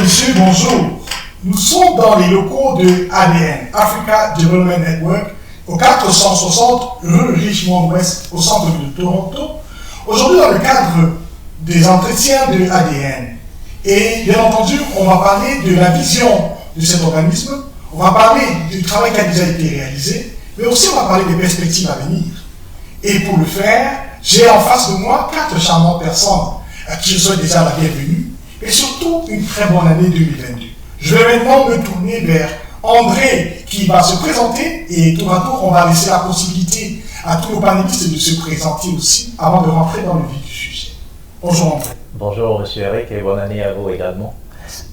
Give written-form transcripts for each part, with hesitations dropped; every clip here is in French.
messieurs, bonjour. Nous sommes dans les locaux de ADN, Africa Development Network, au 460 rue Richmond-Ouest, au centre-ville de Toronto. Aujourd'hui, dans le cadre des entretiens de ADN. Et bien entendu, on va parler de la vision de cet organisme, on va parler du travail qui a déjà été réalisé, mais aussi on va parler des perspectives à venir. Et pour le faire, j'ai en face de moi 4 charmantes personnes à qui je souhaite déjà la bienvenue, et surtout une très bonne année 2022. Je vais maintenant me tourner vers André qui va se présenter, et tour à tour, on va laisser la possibilité à tous nos panélistes de se présenter aussi avant de rentrer dans le vif du sujet. Bonjour André. Bonjour Monsieur Eric et bonne année à vous également.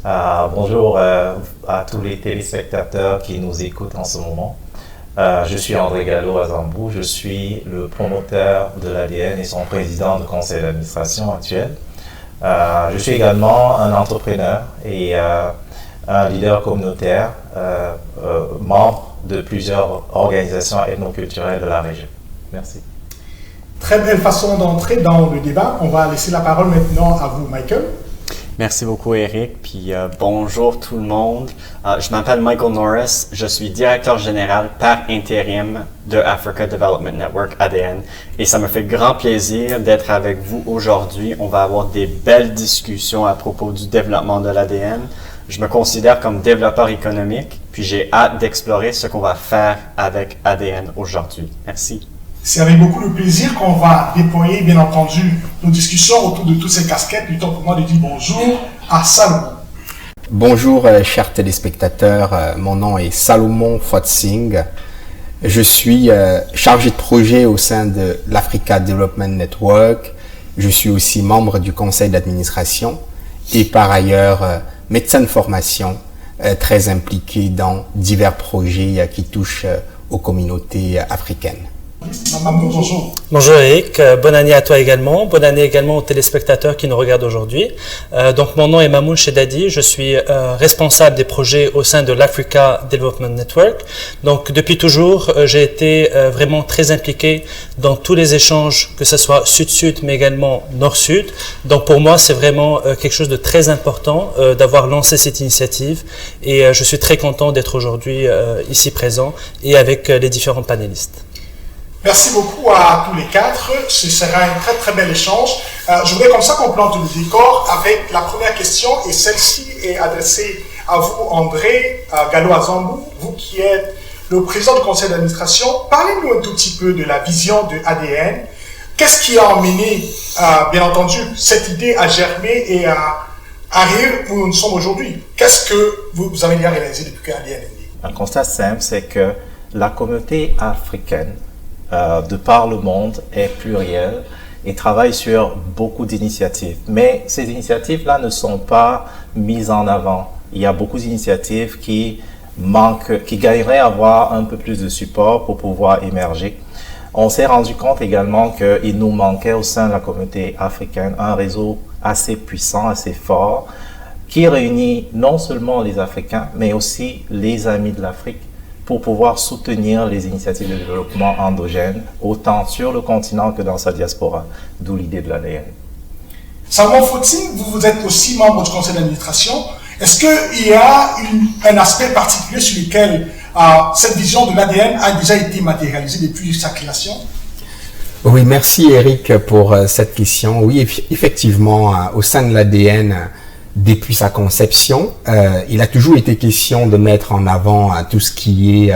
Bonjour à tous les téléspectateurs qui nous écoutent en ce moment. Je suis André Gallo-Azambou, je suis le promoteur de l'ADN et son président du conseil d'administration actuel. Je suis également un entrepreneur et un leader communautaire, membre de plusieurs organisations ethnoculturelles de la région. Merci. Très belle façon d'entrer dans le débat. On va laisser la parole maintenant à vous, Michael. Merci beaucoup, Eric. Puis bonjour tout le monde. Je m'appelle Michael Norris. Je suis directeur général par intérim de Africa Development Network, ADN. Et ça me fait grand plaisir d'être avec vous aujourd'hui. On va avoir des belles discussions à propos du développement de l'ADN. Je me considère comme développeur économique, puis j'ai hâte d'explorer ce qu'on va faire avec ADN aujourd'hui. Merci. C'est avec beaucoup de plaisir qu'on va déployer, bien entendu, nos discussions autour de toutes ces casquettes. Du temps pour moi de dire bonjour à Salomon. Bonjour, chers téléspectateurs. Mon nom est Salomon Fotsing. Je suis chargé de projet au sein de l'Africa Development Network. Je suis aussi membre du conseil d'administration et par ailleurs médecin de formation, très impliqué dans divers projets qui touchent aux communautés africaines. Bonjour. Bonjour Eric, bonne année à toi également, bonne année également aux téléspectateurs qui nous regardent aujourd'hui. Donc mon nom est Mamoun Chedadi, je suis responsable des projets au sein de l'Africa Development Network. Donc depuis toujours, j'ai été vraiment très impliqué dans tous les échanges, que ce soit sud-sud mais également nord-sud. Donc pour moi, c'est vraiment quelque chose de très important d'avoir lancé cette initiative et je suis très content d'être aujourd'hui ici présent et avec les différents panélistes. Merci beaucoup à tous les 4. Ce sera un très très bel échange. Je voudrais comme ça qu'on plante le décor avec la première question et celle-ci est adressée à vous, André Gallo-Azambou, vous qui êtes le président du conseil d'administration. Parlez-nous un tout petit peu de la vision de ADN. Qu'est-ce qui a emmené, bien entendu, cette idée à germer et à arriver où nous sommes aujourd'hui? Qu'est-ce que vous avez déjà réalisé depuis que ADN est né? Un constat simple, c'est que la communauté africaine de par le monde est plurielle et travaille sur beaucoup d'initiatives. Mais ces initiatives-là ne sont pas mises en avant. Il y a beaucoup d'initiatives qui manquent, qui gagneraient à avoir un peu plus de support pour pouvoir émerger. On s'est rendu compte également qu'il nous manquait au sein de la communauté africaine un réseau assez puissant, assez fort, qui réunit non seulement les Africains, mais aussi les amis de l'Afrique, pour pouvoir soutenir les initiatives de développement endogènes, autant sur le continent que dans sa diaspora, d'où l'idée de l'ADN. Salomon Fotsing, vous êtes aussi membre du conseil d'administration. Est-ce qu'il y a un aspect particulier sur lequel cette vision de l'ADN a déjà été matérialisée depuis sa création? Oui, merci Eric pour cette question. Oui, effectivement, au sein de l'ADN, depuis sa conception, il a toujours été question de mettre en avant tout ce qui est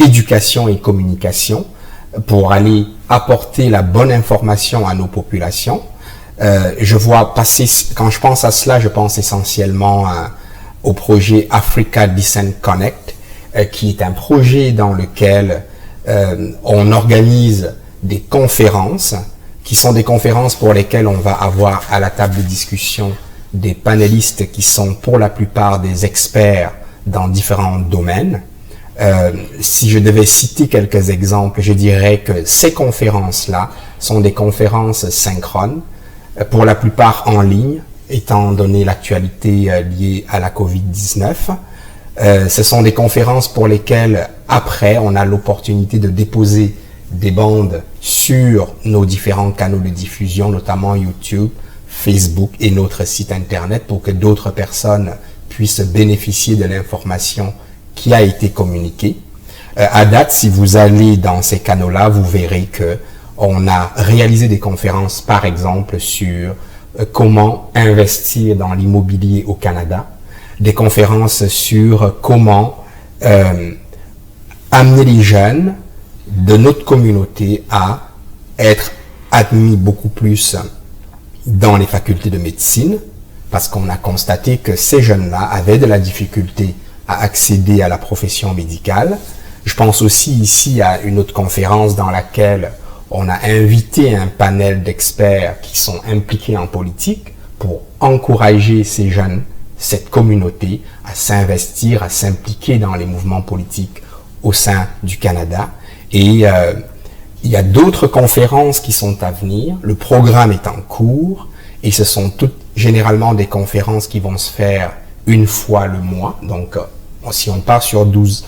éducation et communication pour aller apporter la bonne information à nos populations. Je vois passer, quand je pense à cela, je pense essentiellement au projet Africa Descent Connect, qui est un projet dans lequel on organise des conférences, qui sont des conférences pour lesquelles on va avoir à la table de discussion des panélistes qui sont pour la plupart des experts dans différents domaines. Si je devais citer quelques exemples, je dirais que ces conférences-là sont des conférences synchrones, pour la plupart en ligne, étant donné l'actualité liée à la COVID-19. Ce sont des conférences pour lesquelles, après, on a l'opportunité de déposer des bandes sur nos différents canaux de diffusion, notamment YouTube, Facebook et notre site internet pour que d'autres personnes puissent bénéficier de l'information qui a été communiquée. À date, si vous allez dans ces canaux-là, vous verrez que on a réalisé des conférences, par exemple, sur comment investir dans l'immobilier au Canada, des conférences sur comment amener les jeunes de notre communauté à être admis beaucoup plus dans les facultés de médecine, parce qu'on a constaté que ces jeunes-là avaient de la difficulté à accéder à la profession médicale. Je pense aussi ici à une autre conférence dans laquelle on a invité un panel d'experts qui sont impliqués en politique pour encourager ces jeunes, cette communauté, à s'investir, à s'impliquer dans les mouvements politiques au sein du Canada. Et il y a d'autres conférences qui sont à venir. Le programme est en cours et ce sont toutes généralement des conférences qui vont se faire une fois le mois. Donc, si on part sur 12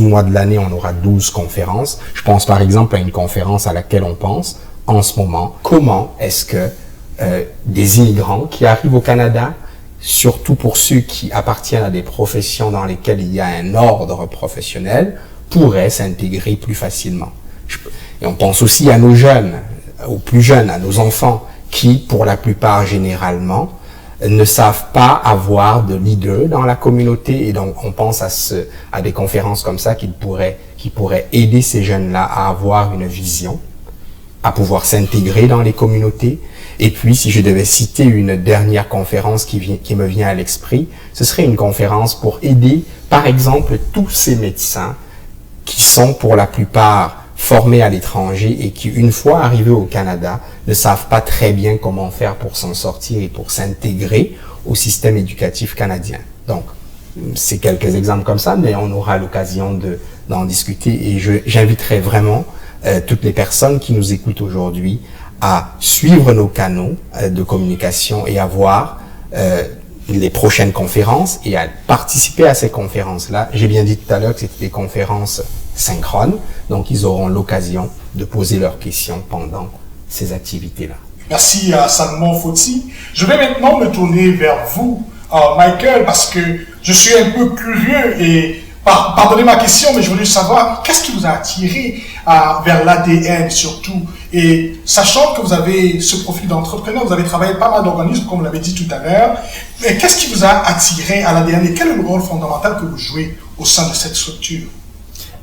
mois de l'année, on aura 12 conférences. Je pense par exemple à une conférence à laquelle on pense en ce moment. Comment est-ce que des immigrants qui arrivent au Canada, surtout pour ceux qui appartiennent à des professions dans lesquelles il y a un ordre professionnel, pourraient s'intégrer plus facilement. Et on pense aussi à nos jeunes, aux plus jeunes, à nos enfants, qui, pour la plupart, généralement, ne savent pas avoir de leader dans la communauté. Et donc, on pense à des conférences comme ça qui pourraient aider ces jeunes-là à avoir une vision, à pouvoir s'intégrer dans les communautés. Et puis, si je devais citer une dernière conférence qui me vient à l'esprit, ce serait une conférence pour aider, par exemple, tous ces médecins qui sont, pour la plupart, formés à l'étranger et qui, une fois arrivés au Canada, ne savent pas très bien comment faire pour s'en sortir et pour s'intégrer au système éducatif canadien. Donc, c'est quelques exemples comme ça, mais on aura l'occasion d'en discuter et j'inviterai vraiment toutes les personnes qui nous écoutent aujourd'hui à suivre nos canaux de communication et à voir les prochaines conférences et à participer à ces conférences-là. J'ai bien dit tout à l'heure que c'était des conférences synchrones, donc ils auront l'occasion de poser leurs questions pendant ces activités-là. Merci à Salomon Foti. Je vais maintenant me tourner vers vous, Michael, parce que je suis un peu curieux et pardonnez ma question, mais je voulais savoir qu'est-ce qui vous a attiré vers l'ADN surtout. Et sachant que vous avez ce profil d'entrepreneur, vous avez travaillé pas mal d'organismes, comme vous l'avez dit tout à l'heure, mais qu'est-ce qui vous a attiré à l'ADN et quel est le rôle fondamental que vous jouez au sein de cette structure?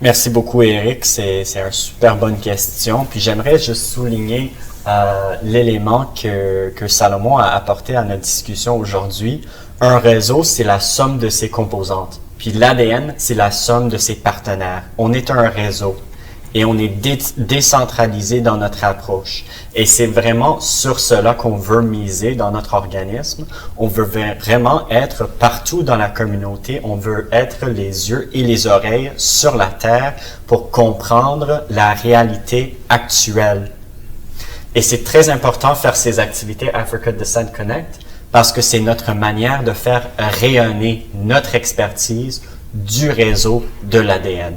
Merci beaucoup, Eric. C'est une super bonne question. Puis j'aimerais juste souligner l'élément que Salomon a apporté à notre discussion aujourd'hui. Un réseau, c'est la somme de ses composantes. Puis l'ADN, c'est la somme de ses partenaires. On est un réseau et on est décentralisé dans notre approche. Et c'est vraiment sur cela qu'on veut miser dans notre organisme. On veut vraiment être partout dans la communauté. On veut être les yeux et les oreilles sur la terre pour comprendre la réalité actuelle. Et c'est très important de faire ces activités Africa Descent Connect parce que c'est notre manière de faire rayonner notre expertise du réseau de l'ADN.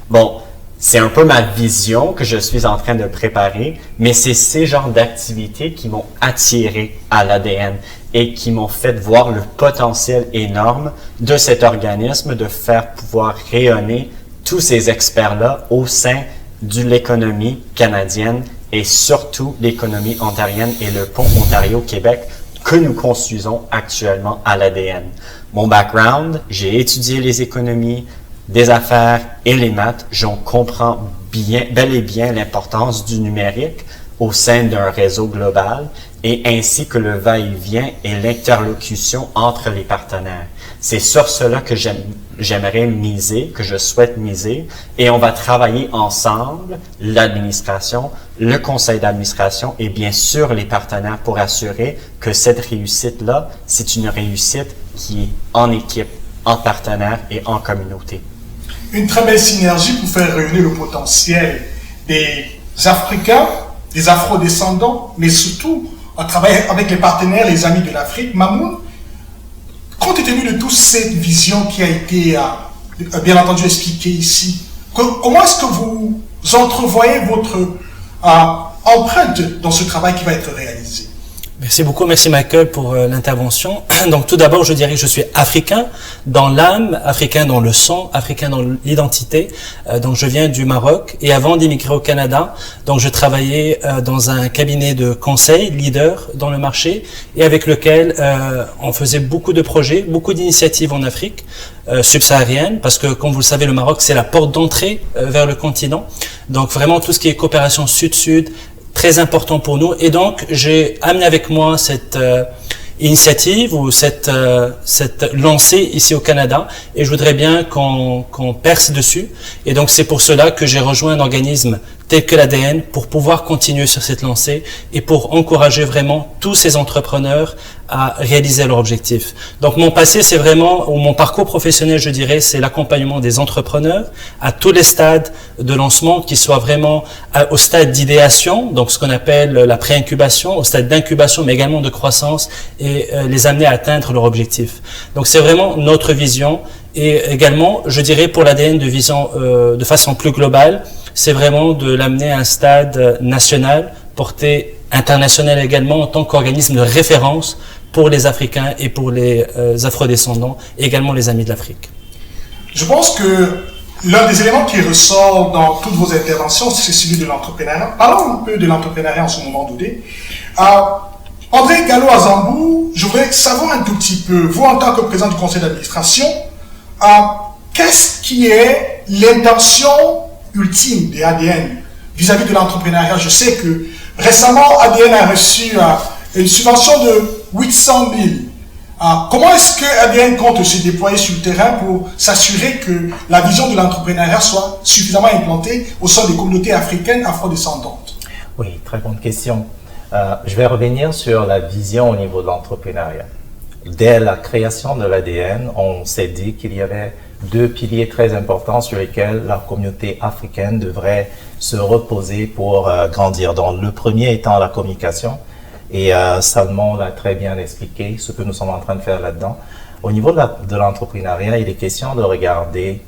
Bon, c'est un peu ma vision que je suis en train de préparer, mais c'est ces genres d'activités qui m'ont attiré à l'ADN et qui m'ont fait voir le potentiel énorme de cet organisme de faire pouvoir rayonner tous ces experts-là au sein de l'économie canadienne et surtout l'économie ontarienne et le pont Ontario-Québec que nous construisons actuellement à l'ADN. Mon background, j'ai étudié les économies, des affaires et les maths. J'en comprends bel et bien l'importance du numérique au sein d'un réseau global et ainsi que le va-et-vient et l'interlocution entre les partenaires. C'est sur cela que j'aimerais miser, que je souhaite miser, et on va travailler ensemble, l'administration, le conseil d'administration et bien sûr les partenaires pour assurer que cette réussite-là, c'est une réussite qui est en équipe, en partenaire et en communauté. Une très belle synergie pour faire réunir le potentiel des Africains, des Afro-descendants, mais surtout en travaillant avec les partenaires, les amis de l'Afrique. Mamoun, compte tenu de toute cette vision qui a été bien entendu expliquée ici, comment est-ce que vous entrevoyez votre empreinte dans ce travail qui va être réalisé? Merci beaucoup, merci Michael pour l'intervention. Donc tout d'abord, je dirais que je suis africain dans l'âme, africain dans le sang, africain dans l'identité. Donc je viens du Maroc et avant d'immigrer au Canada, donc je travaillais dans un cabinet de conseil, leader dans le marché et avec lequel on faisait beaucoup de projets, beaucoup d'initiatives en Afrique subsaharienne parce que comme vous le savez, le Maroc c'est la porte d'entrée vers le continent. Donc vraiment tout ce qui est coopération sud-sud, très important pour nous et donc j'ai amené avec moi cette initiative ou cette lancée ici au Canada et je voudrais bien qu'on perce dessus et donc c'est pour cela que j'ai rejoint un organisme tel que l'ADN pour pouvoir continuer sur cette lancée et pour encourager vraiment tous ces entrepreneurs à réaliser leur objectif. Donc mon passé c'est vraiment, ou mon parcours professionnel je dirais, c'est l'accompagnement des entrepreneurs à tous les stades de lancement, qui soient vraiment au stade d'idéation, donc ce qu'on appelle la pré-incubation, au stade d'incubation mais également de croissance et les amener à atteindre leur objectif. Donc c'est vraiment notre vision et également je dirais pour l'ADN de vision de façon plus globale, c'est vraiment de l'amener à un stade national, porté international également en tant qu'organisme de référence pour les Africains et pour les afrodescendants, et également les amis de l'Afrique. Je pense que l'un des éléments qui ressort dans toutes vos interventions, c'est celui de l'entrepreneuriat. Parlons un peu de l'entrepreneuriat en ce moment donné. André Gallo-Azambou, je voudrais savoir un tout petit peu, vous en tant que président du conseil d'administration, qu'est-ce qui est l'intention ultime des ADN vis-à-vis de l'entrepreneuriat? Je sais que récemment, ADN a reçu une subvention de 800 000. Comment est-ce que ADN compte se déployer sur le terrain pour s'assurer que la vision de l'entrepreneuriat soit suffisamment implantée au sein des communautés africaines afrodescendantes? Oui, très bonne question. Je vais revenir sur la vision au niveau de l'entrepreneuriat. Dès la création de l'ADN, on s'est dit qu'il y avait deux piliers très importants sur lesquels la communauté africaine devrait se reposer pour grandir. Donc, le premier étant la communication, et Salmon l'a très bien expliqué, ce que nous sommes en train de faire là-dedans. Au niveau de l'entrepreneuriat, il est question de regarder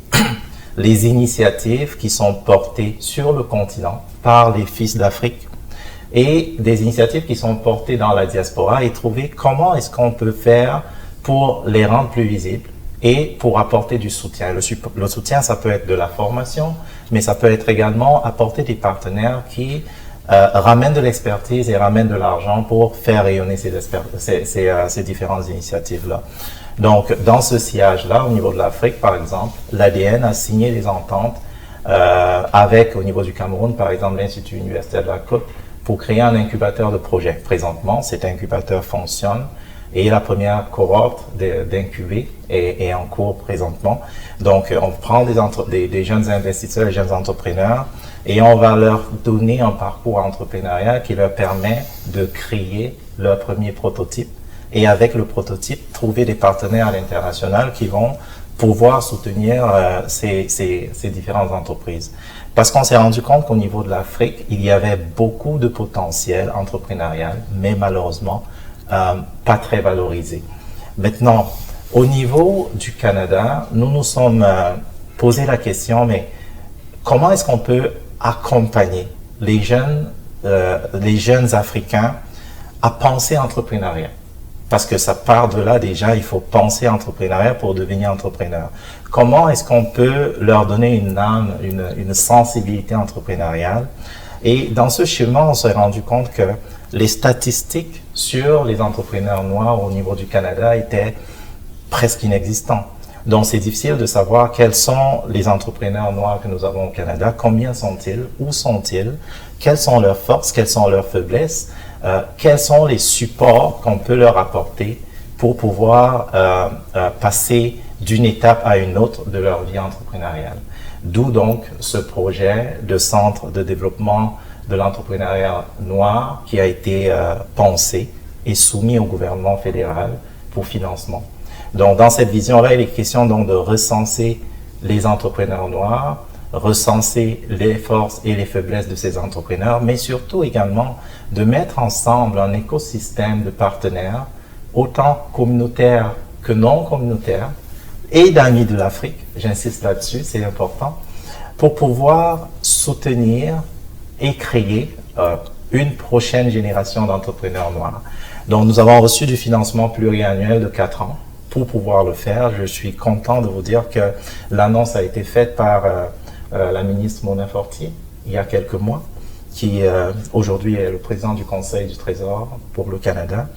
les initiatives qui sont portées sur le continent par les fils d'Afrique et des initiatives qui sont portées dans la diaspora et trouver comment est-ce qu'on peut faire pour les rendre plus visibles et pour apporter du soutien. Le soutien, ça peut être de la formation, mais ça peut être également apporter des partenaires qui ramènent de l'expertise et ramènent de l'argent pour faire rayonner ces différentes initiatives-là. Donc, dans ce sillage-là, au niveau de l'Afrique, par exemple, l'ADN a signé des ententes avec, au niveau du Cameroun, par exemple, l'Institut universitaire de la Côte, pour créer un incubateur de projets. Présentement, cet incubateur fonctionne et la première cohorte d'incubés est en cours présentement. Donc, on prend des jeunes investisseurs, des jeunes entrepreneurs et on va leur donner un parcours entrepreneurial qui leur permet de créer leur premier prototype et avec le prototype, trouver des partenaires à l'international qui vont pouvoir soutenir ces différentes entreprises. Parce qu'on s'est rendu compte qu'au niveau de l'Afrique, il y avait beaucoup de potentiel entrepreneurial, mais malheureusement, pas très valorisé. Maintenant, au niveau du Canada, nous nous sommes posé la question, mais comment est-ce qu'on peut accompagner les jeunes Africains à penser entrepreneuriat? Parce que ça part de là déjà, il faut penser entrepreneuriat pour devenir entrepreneur. Comment est-ce qu'on peut leur donner une âme, une sensibilité entrepreneuriale? Et dans ce chemin, on s'est rendu compte que les statistiques sur les entrepreneurs noirs au niveau du Canada étaient presque inexistants. Donc, c'est difficile de savoir quels sont les entrepreneurs noirs que nous avons au Canada, combien sont-ils, où sont-ils, quelles sont leurs forces, quelles sont leurs faiblesses, quels sont les supports qu'on peut leur apporter pour pouvoir passer d'une étape à une autre de leur vie entrepreneuriale. D'où donc ce projet de centre de développement de l'entrepreneuriat noir qui a été pensé et soumis au gouvernement fédéral pour financement. Donc, dans cette vision-là, il est question donc de recenser les entrepreneurs noirs, recenser les forces et les faiblesses de ces entrepreneurs, mais surtout également de mettre ensemble un écosystème de partenaires, autant communautaires que non communautaires, et d'amis de l'Afrique, j'insiste là-dessus, c'est important, pour pouvoir soutenir et créer une prochaine génération d'entrepreneurs noirs. Donc, nous avons reçu du financement pluriannuel de 4 ans pour pouvoir le faire. Je suis content de vous dire que l'annonce a été faite par la ministre Mona Fortier il y a quelques mois, qui aujourd'hui est le président du Conseil du Trésor pour le Canada.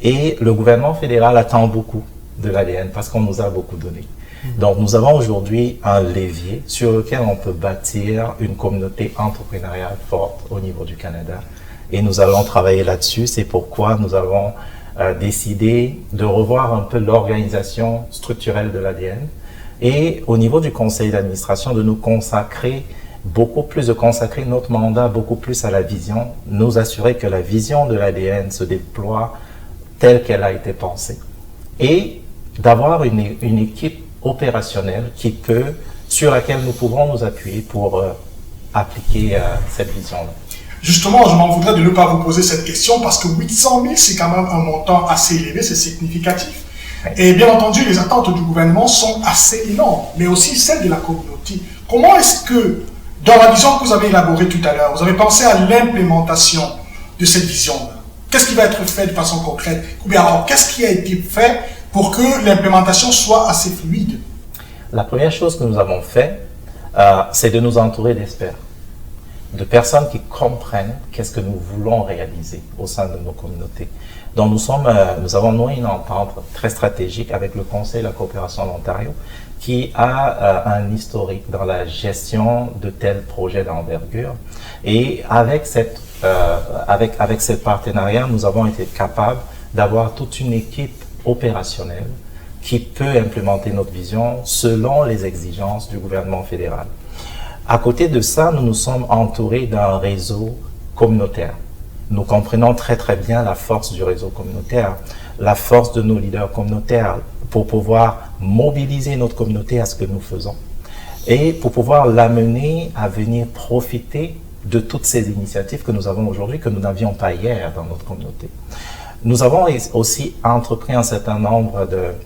Et le gouvernement fédéral attend beaucoup de l'ADN parce qu'on nous a beaucoup donné. Donc, nous avons aujourd'hui un levier sur lequel on peut bâtir une communauté entrepreneuriale forte au niveau du Canada. Et nous allons travailler là-dessus. C'est pourquoi nous avons décidé de revoir un peu l'organisation structurelle de l'ADN et au niveau du conseil d'administration de nous consacrer consacrer notre mandat beaucoup plus à la vision, nous assurer que la vision de l'ADN se déploie telle qu'elle a été pensée et d'avoir une équipe opérationnelle sur laquelle nous pouvons nous appuyer pour appliquer cette vision-là. Justement, je m'en voudrais de ne pas vous poser cette question parce que 800 000, c'est quand même un montant assez élevé, c'est significatif. Et bien entendu, les attentes du gouvernement sont assez énormes, mais aussi celles de la communauté. Comment est-ce que, dans la vision que vous avez élaborée tout à l'heure, vous avez pensé à l'implémentation de cette vision-là? Qu'est-ce qui va être fait de façon concrète? Ou bien alors, qu'est-ce qui a été fait pour que l'implémentation soit assez fluide? La première chose que nous avons fait, c'est de nous entourer d'experts, de personnes qui comprennent qu'est-ce que nous voulons réaliser au sein de nos communautés. Donc nous avons noué une entente très stratégique avec le Conseil de la coopération de l'Ontario qui a un historique dans la gestion de tels projets d'envergure. Et avec ce partenariat, nous avons été capables d'avoir toute une équipe opérationnelle qui peut implémenter notre vision selon les exigences du gouvernement fédéral. À côté de ça, nous nous sommes entourés d'un réseau communautaire. Nous comprenons très très bien la force du réseau communautaire, la force de nos leaders communautaires pour pouvoir mobiliser notre communauté à ce que nous faisons et pour pouvoir l'amener à venir profiter de toutes ces initiatives que nous avons aujourd'hui, que nous n'avions pas hier dans notre communauté. Nous avons aussi entrepris un certain nombre de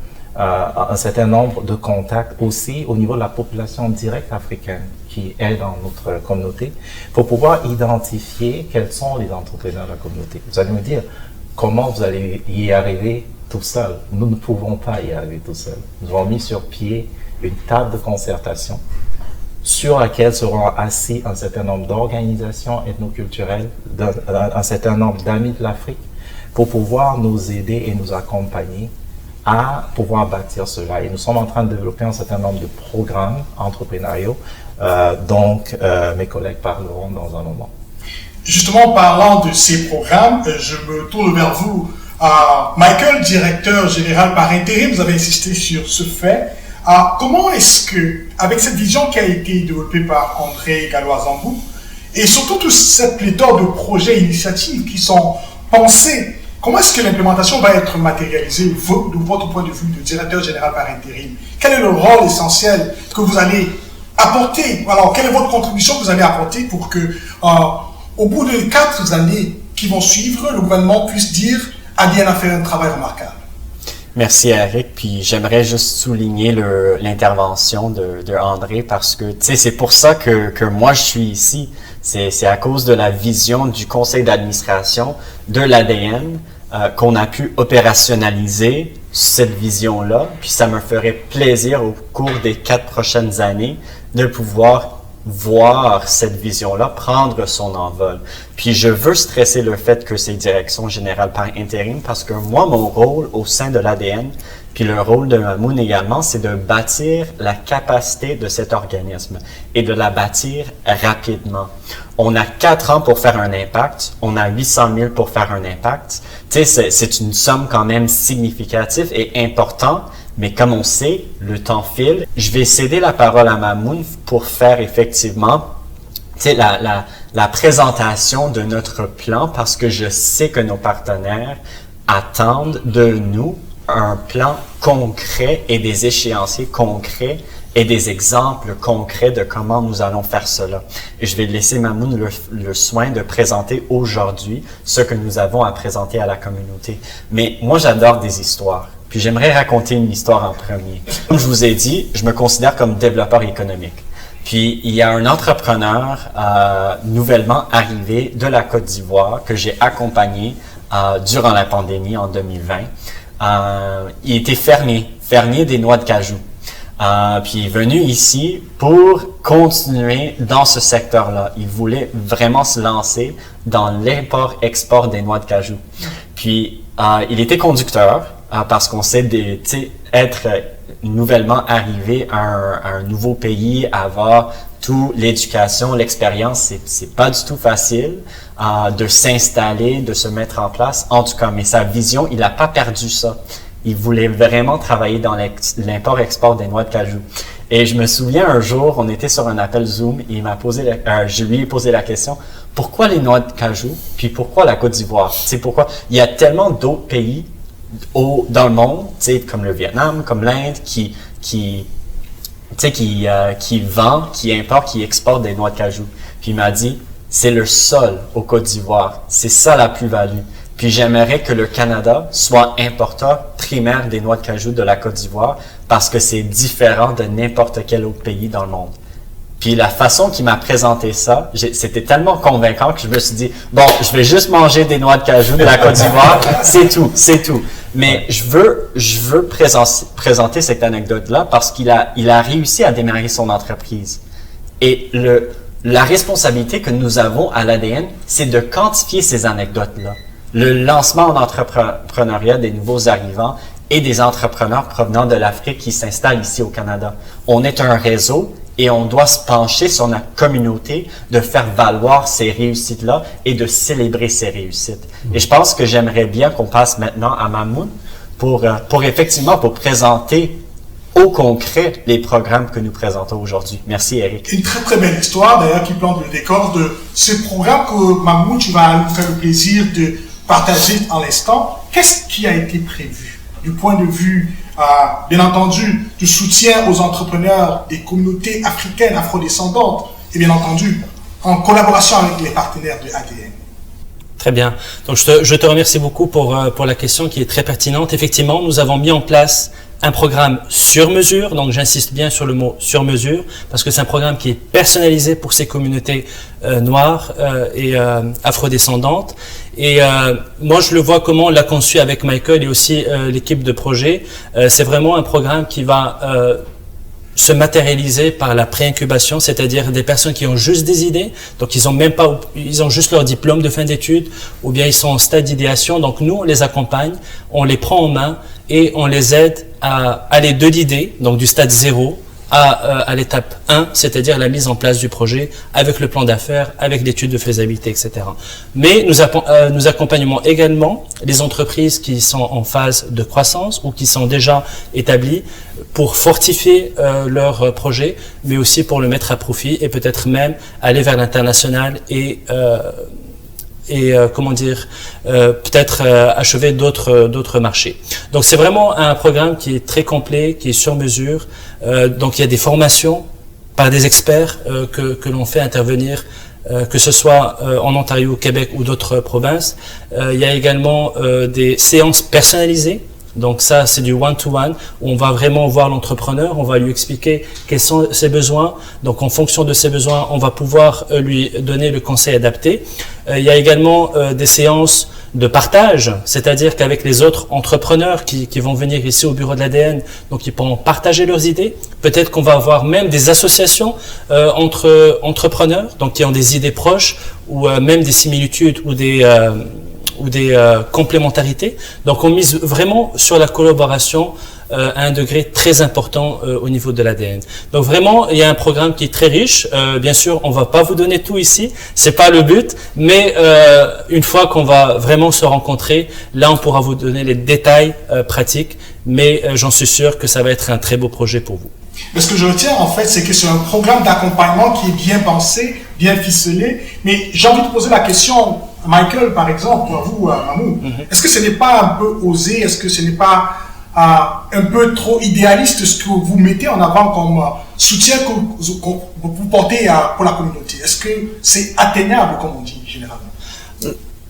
contacts aussi au niveau de la population directe africaine qui est dans notre communauté pour pouvoir identifier quels sont les entrepreneurs de la communauté. Vous allez me dire, comment vous allez y arriver tout seul? Nous ne pouvons pas y arriver tout seul. Nous avons mis sur pied une table de concertation sur laquelle seront assis un certain nombre d'organisations ethnoculturelles, un certain nombre d'amis de l'Afrique pour pouvoir nous aider et nous accompagner à pouvoir bâtir cela. Et nous sommes en train de développer un certain nombre de programmes entrepreneuriaux, donc mes collègues parleront dans un moment. Justement, parlant de ces programmes, je me tourne vers vous. Michael, directeur général par intérim, vous avez insisté sur ce fait. Comment est-ce que, avec cette vision qui a été développée par André Gallois-Zambou, et surtout toute cette pléthore de projets et initiatives qui sont pensés, comment est-ce que l'implémentation va être matérialisée de votre point de vue de directeur général par intérim? Quel est le rôle essentiel que vous allez apporter? Alors, quelle est votre contribution que vous allez apporter pour que, au bout de 4 années qui vont suivre, le gouvernement puisse dire « ADN a fait un travail remarquable ». Merci Eric, puis j'aimerais juste souligner l'intervention de André parce que tu sais c'est pour ça que moi je suis ici. C'est à cause de la vision du conseil d'administration de l'ADN qu'on a pu opérationnaliser cette vision-là. Puis ça me ferait plaisir au cours des 4 prochaines années de pouvoir voir cette vision-là prendre son envol. Puis je veux stresser le fait que c'est direction générale par intérim parce que moi, mon rôle au sein de l'ADN, puis le rôle de Mamoun également, c'est de bâtir la capacité de cet organisme et de la bâtir rapidement. On a 4 ans pour faire un impact, on a 800 000 pour faire un impact. Tu sais, c'est une somme quand même significative et importante. Mais comme on sait, le temps file. Je vais céder la parole à Mamoun pour faire effectivement la présentation de notre plan parce que je sais que nos partenaires attendent de nous un plan concret et des échéanciers concrets et des exemples concrets de comment nous allons faire cela. Et je vais laisser Mamoun le soin de présenter aujourd'hui ce que nous avons à présenter à la communauté. Mais moi, j'adore des histoires. Puis j'aimerais raconter une histoire en premier. Comme je vous ai dit, je me considère comme développeur économique. Puis il y a un entrepreneur nouvellement arrivé de la Côte d'Ivoire que j'ai accompagné durant la pandémie en 2020. Il était fermier des noix de cajou. Puis il est venu ici pour continuer dans ce secteur-là. Il voulait vraiment se lancer dans l'import-export des noix de cajou. Puis il était conducteur parce qu'on sait être nouvellement arrivé à un nouveau pays, avoir toute l'éducation, l'expérience, c'est pas du tout facile de s'installer, de se mettre en place. En tout cas, mais sa vision, il n'a pas perdu ça. Il voulait vraiment travailler dans l'import-export des noix de cajou. Et je me souviens un jour, on était sur un appel Zoom et je lui ai posé la question, pourquoi les noix de cajou, puis pourquoi la Côte d'Ivoire? C'est pourquoi il y a tellement d'autres pays dans le monde, comme le Vietnam, comme l'Inde, qui vend, qui importe, qui exporte des noix de cajou. Puis il m'a dit, c'est le sol au Côte d'Ivoire. C'est ça la plus-value. Puis j'aimerais que le Canada soit importeur primaire des noix de cajou de la Côte d'Ivoire parce que c'est différent de n'importe quel autre pays dans le monde. Puis la façon qu'il m'a présenté ça, c'était tellement convaincant que je me suis dit, bon, je vais juste manger des noix de cajou de la Côte d'Ivoire, c'est tout. Mais je veux présenter cette anecdote-là parce qu'il a réussi à démarrer son entreprise. Et la responsabilité que nous avons à l'ADN, c'est de quantifier ces anecdotes-là. Le lancement en entrepreneuriat des nouveaux arrivants et des entrepreneurs provenant de l'Afrique qui s'installent ici au Canada. On est un réseau et on doit se pencher sur notre communauté, de faire valoir ces réussites-là et de célébrer ces réussites. Et je pense que j'aimerais bien qu'on passe maintenant à Mamoun pour présenter au concret les programmes que nous présentons aujourd'hui. Merci, Eric. Une très très belle histoire d'ailleurs qui plante le décor de ce programme que Mamoun, tu vas nous faire le plaisir de partager en l'instant. Qu'est-ce qui a été prévu du point de vue, bien entendu, du soutien aux entrepreneurs des communautés africaines afrodescendantes et bien entendu en collaboration avec les partenaires de ADN? Très bien. Donc je te remercie beaucoup pour la question qui est très pertinente. Effectivement, nous avons mis en place un programme sur mesure, donc j'insiste bien sur le mot sur mesure, parce que c'est un programme qui est personnalisé pour ces communautés noires et afrodescendantes. Et moi, je le vois comment on l'a conçu avec Michael et aussi l'équipe de projet. C'est vraiment un programme qui va se matérialiser par la pré-incubation, c'est-à-dire des personnes qui ont juste des idées, donc ils ont juste leur diplôme de fin d'études, ou bien ils sont en stade d'idéation. Donc nous, on les accompagne, on les prend en main et on les aide à aller de l'idée, donc du stade 0, à l'étape 1, c'est-à-dire la mise en place du projet avec le plan d'affaires, avec l'étude de faisabilité, etc. Mais nous accompagnons également les entreprises qui sont en phase de croissance ou qui sont déjà établies pour fortifier leur projet, mais aussi pour le mettre à profit et peut-être même aller vers l'international et peut-être achever d'autres marchés. Donc c'est vraiment un programme qui est très complet, qui est sur mesure. Donc il y a des formations par des experts que l'on fait intervenir, que ce soit en Ontario, au Québec ou d'autres provinces. Il y a également des séances personnalisées. Donc ça, c'est du one-to-one, où on va vraiment voir l'entrepreneur, on va lui expliquer quels sont ses besoins. Donc en fonction de ses besoins, on va pouvoir lui donner le conseil adapté. Il y a également des séances de partage, c'est-à-dire qu'avec les autres entrepreneurs qui vont venir ici au bureau de l'ADN, donc ils pourront partager leurs idées. Peut-être qu'on va avoir même des associations entre entrepreneurs, donc qui ont des idées proches, ou même des similitudes ou des complémentarités. Donc on mise vraiment sur la collaboration à un degré très important au niveau de l'ADN. Donc vraiment, il y a un programme qui est très riche. Bien sûr, on va pas vous donner tout ici, c'est pas le but, mais une fois qu'on va vraiment se rencontrer, là on pourra vous donner les détails pratiques, mais j'en suis sûr que ça va être un très beau projet pour vous. Mais ce que je retiens en fait, c'est que c'est un programme d'accompagnement qui est bien pensé, bien ficelé, mais j'ai envie de poser la question, Michael, par exemple, pour vous, Mamou, est-ce que ce n'est pas un peu osé, est-ce que ce n'est pas un peu trop idéaliste ce que vous mettez en avant comme soutien que vous portez pour la communauté? Est-ce que c'est atteignable, comme on dit généralement?